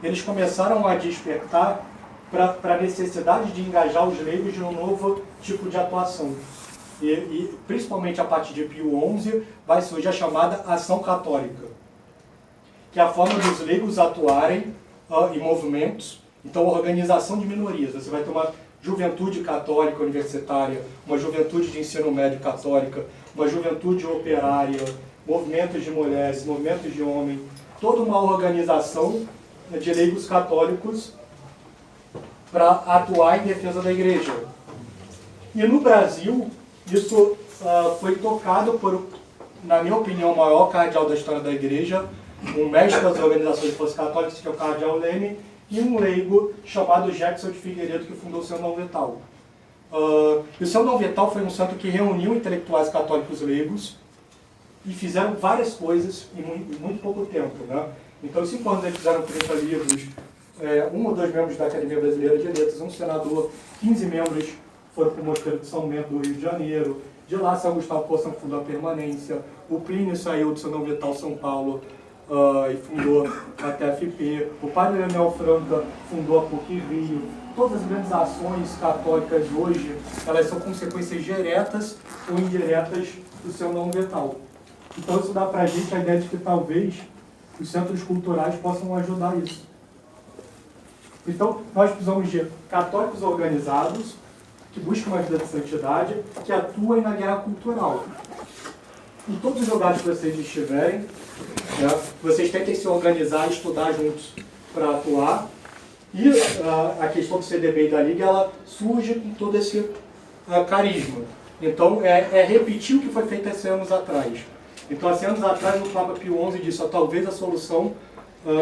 eles começaram a despertar para a necessidade de engajar os leigos de um novo tipo de atuação. E principalmente a partir de Pio XI, vai surgir a chamada ação católica, que é a forma dos leigos atuarem em movimentos. Então, organização de minorias. Você vai ter uma juventude católica universitária, uma juventude de ensino médio católica, uma juventude operária, movimentos de mulheres, movimentos de homens, toda uma organização de leigos católicos para atuar em defesa da igreja. E no Brasil, isso foi tocado por, na minha opinião, o maior cardeal da história da igreja, um mestre das organizações de forças católicas, que é o cardeal Leme, e um leigo chamado Jackson de Figueiredo, que fundou o Seu Não Vital. E o Seu Não Vital foi um santo que reuniu intelectuais católicos leigos e fizeram várias coisas em muito pouco tempo. Né? Então, em 5 anos eles fizeram 30 livros, 1 ou 2 membros da Academia Brasileira de Letras, um senador, 15 membros foram para o Mosteiro de São Bento do Rio de Janeiro. De lá, São Gustavo Poção fundou a Permanência. O Plínio saiu do Seu Não Vital, São Paulo, e fundou a TFP. O padre Leonel Franca fundou a PUC Rio. Todas as grandes ações católicas hoje, elas são consequências diretas ou indiretas do Seu Não Vital. Então isso dá para a gente a ideia de que talvez os centros culturais possam ajudar isso. Então nós precisamos de católicos organizados, que buscam uma vida de santidade, que atuem na guerra cultural. Em todos os lugares que vocês estiverem, né, vocês tentem se organizar e estudar juntos para atuar. E a questão do CDB e da Liga, ela surge com todo esse carisma. Então, é repetir o que foi feito há 100 anos atrás. Então, há 100 anos atrás, o Papa Pio XI disse, talvez a solução,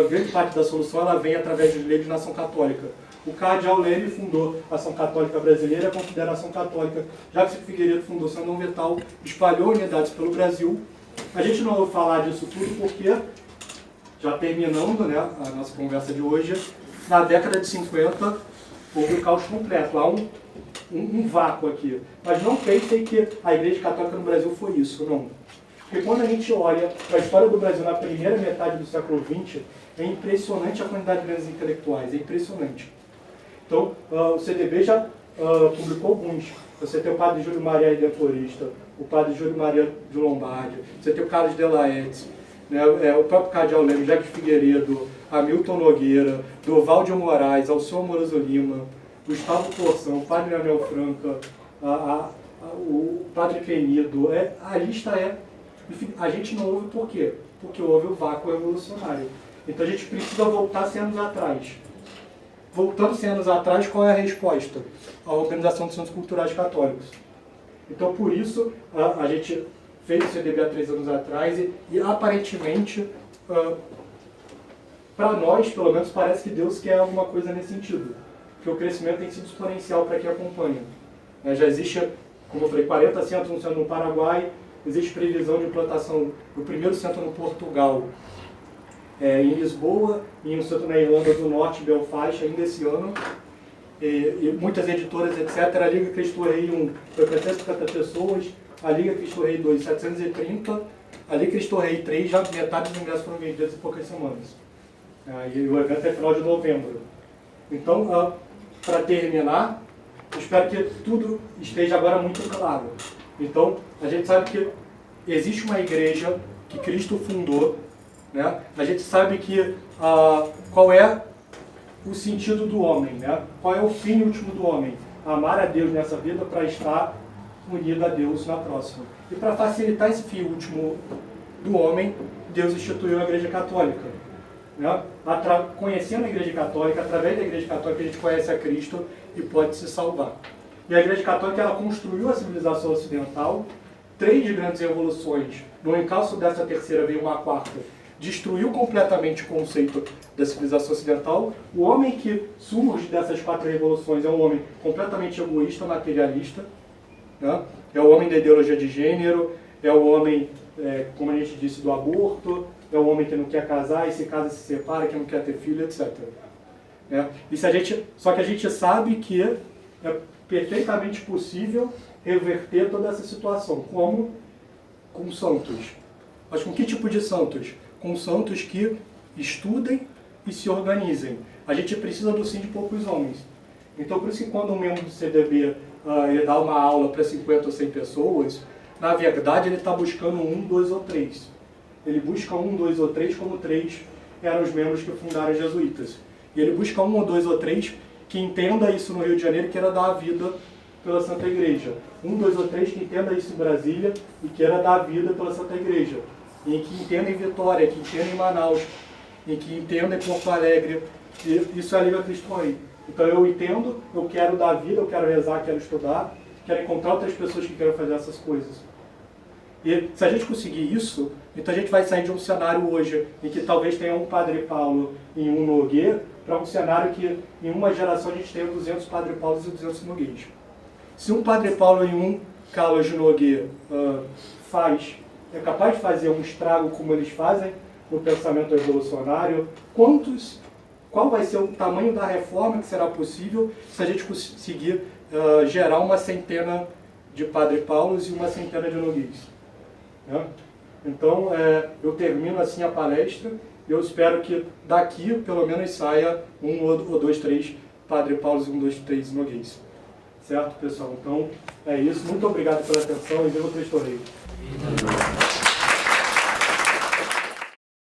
grande parte da solução, ela vem através dos leigos na ação católica. O cardeal Leme fundou a Ação Católica Brasileira, a Confederação Católica. Jackson Figueiredo fundou Seu Não Vital, espalhou unidades pelo Brasil. A gente não vai falar disso tudo porque, já terminando, né, a nossa conversa de hoje, na década de 50 houve o caos completo. Há um vácuo aqui. Mas não pensem que a Igreja Católica no Brasil foi isso, não. Porque quando a gente olha para a história do Brasil na primeira metade do século XX, é impressionante a quantidade de grandes intelectuais, é impressionante. Então, o CDB já publicou alguns. Você tem o padre Júlio Maria Redentorista, o padre Júlio Maria de Lombardi, você tem o Carlos de Laet, né, o próprio Cardeal Leme, Jacques Figueiredo, Hamilton Nogueira, Durval de Moraes, Alceu Amoroso Lima, Gustavo Porção, o padre Anel Franca, o padre Quenido. A lista é... Enfim, a gente não ouve por quê? Porque houve o vácuo revolucionário. Então a gente precisa voltar 100 anos atrás. Voltando 100 anos atrás, qual é a resposta? A Organização dos Centros Culturais Católicos. Então, por isso, a gente fez o CDB há 3 anos atrás e aparentemente, para nós, pelo menos, parece que Deus quer alguma coisa nesse sentido. Porque o crescimento tem sido exponencial para quem acompanha. Já existe, como eu falei, 40 centros, um centro no Paraguai, existe previsão de implantação do primeiro centro no Portugal, em Lisboa, e um centro na Irlanda do Norte, Belfast, ainda esse ano. E muitas editoras, etc. A Liga Cristo Rei 1 foi para 150 pessoas, a Liga Cristo Rei 2, 730, a Liga Cristo Rei 3, já metade dos ingressos foram vendidos em poucas semanas. E o evento é final de novembro. Então, para terminar, eu espero que tudo esteja agora muito claro. Então, a gente sabe que existe uma igreja que Cristo fundou, né? A gente sabe que qual é o sentido do homem, né? Qual é o fim último do homem? Amar a Deus nessa vida para estar unido a Deus na próxima. E para facilitar esse fim último do homem, Deus instituiu a Igreja Católica. Né? Conhecendo a Igreja Católica, através da Igreja Católica a gente conhece a Cristo e pode se salvar. E a Igreja Católica ela construiu a civilização ocidental, 3 grandes revoluções. No encalço dessa terceira veio uma quarta. Destruiu completamente o conceito da civilização ocidental. O homem que surge dessas 4 revoluções é um homem completamente egoísta, materialista. Né? É o homem da ideologia de gênero, é o homem, como a gente disse, do aborto, é o homem que não quer casar e se casa se separa, que não quer ter filho, etc. Só que a gente sabe que é perfeitamente possível reverter toda essa situação. Como? Com santos. Mas com que tipo de santos? Com santos que estudem e se organizem. A gente precisa do sim de poucos homens. Então, por isso que quando um membro do CDB ele dá uma aula para 50 ou 100 pessoas, na verdade ele está buscando 1, 2 ou 3. Ele busca 1, 2 ou 3, como 3 eram os membros que fundaram os jesuítas. E ele busca 1 ou 2 ou 3 que entenda isso no Rio de Janeiro e queira dar a vida pela Santa Igreja. 1, 2 ou 3 que entenda isso em Brasília e queira dar a vida pela Santa Igreja. E que entenda em Vitória, que entenda em Manaus, e que entenda em Porto Alegre. E isso é a Liga Cristo Rei. Então eu entendo, eu quero dar a vida, eu quero rezar, quero estudar, quero encontrar outras pessoas que queiram fazer essas coisas. E se a gente conseguir isso, então a gente vai sair de um cenário hoje em que talvez tenha um Padre Paulo e um Nogueira, para um cenário que em uma geração a gente tenha 200 Padre Paulos e 200 Nogueiros. Se um Padre Paulo e um Carlos de Nogueira é capaz de fazer um estrago como eles fazem no pensamento revolucionário, qual vai ser o tamanho da reforma que será possível se a gente conseguir gerar uma centena de Padre Paulos e uma centena de Nogueiros? Né? Então, eu termino assim a palestra. Eu espero que daqui, pelo menos, saia 1 ou 2, 3 Padre Paulos e 1, 2, 3 Nogueiros. Certo, pessoal? Então, é isso. Muito obrigado pela atenção e viva Cristo Rei.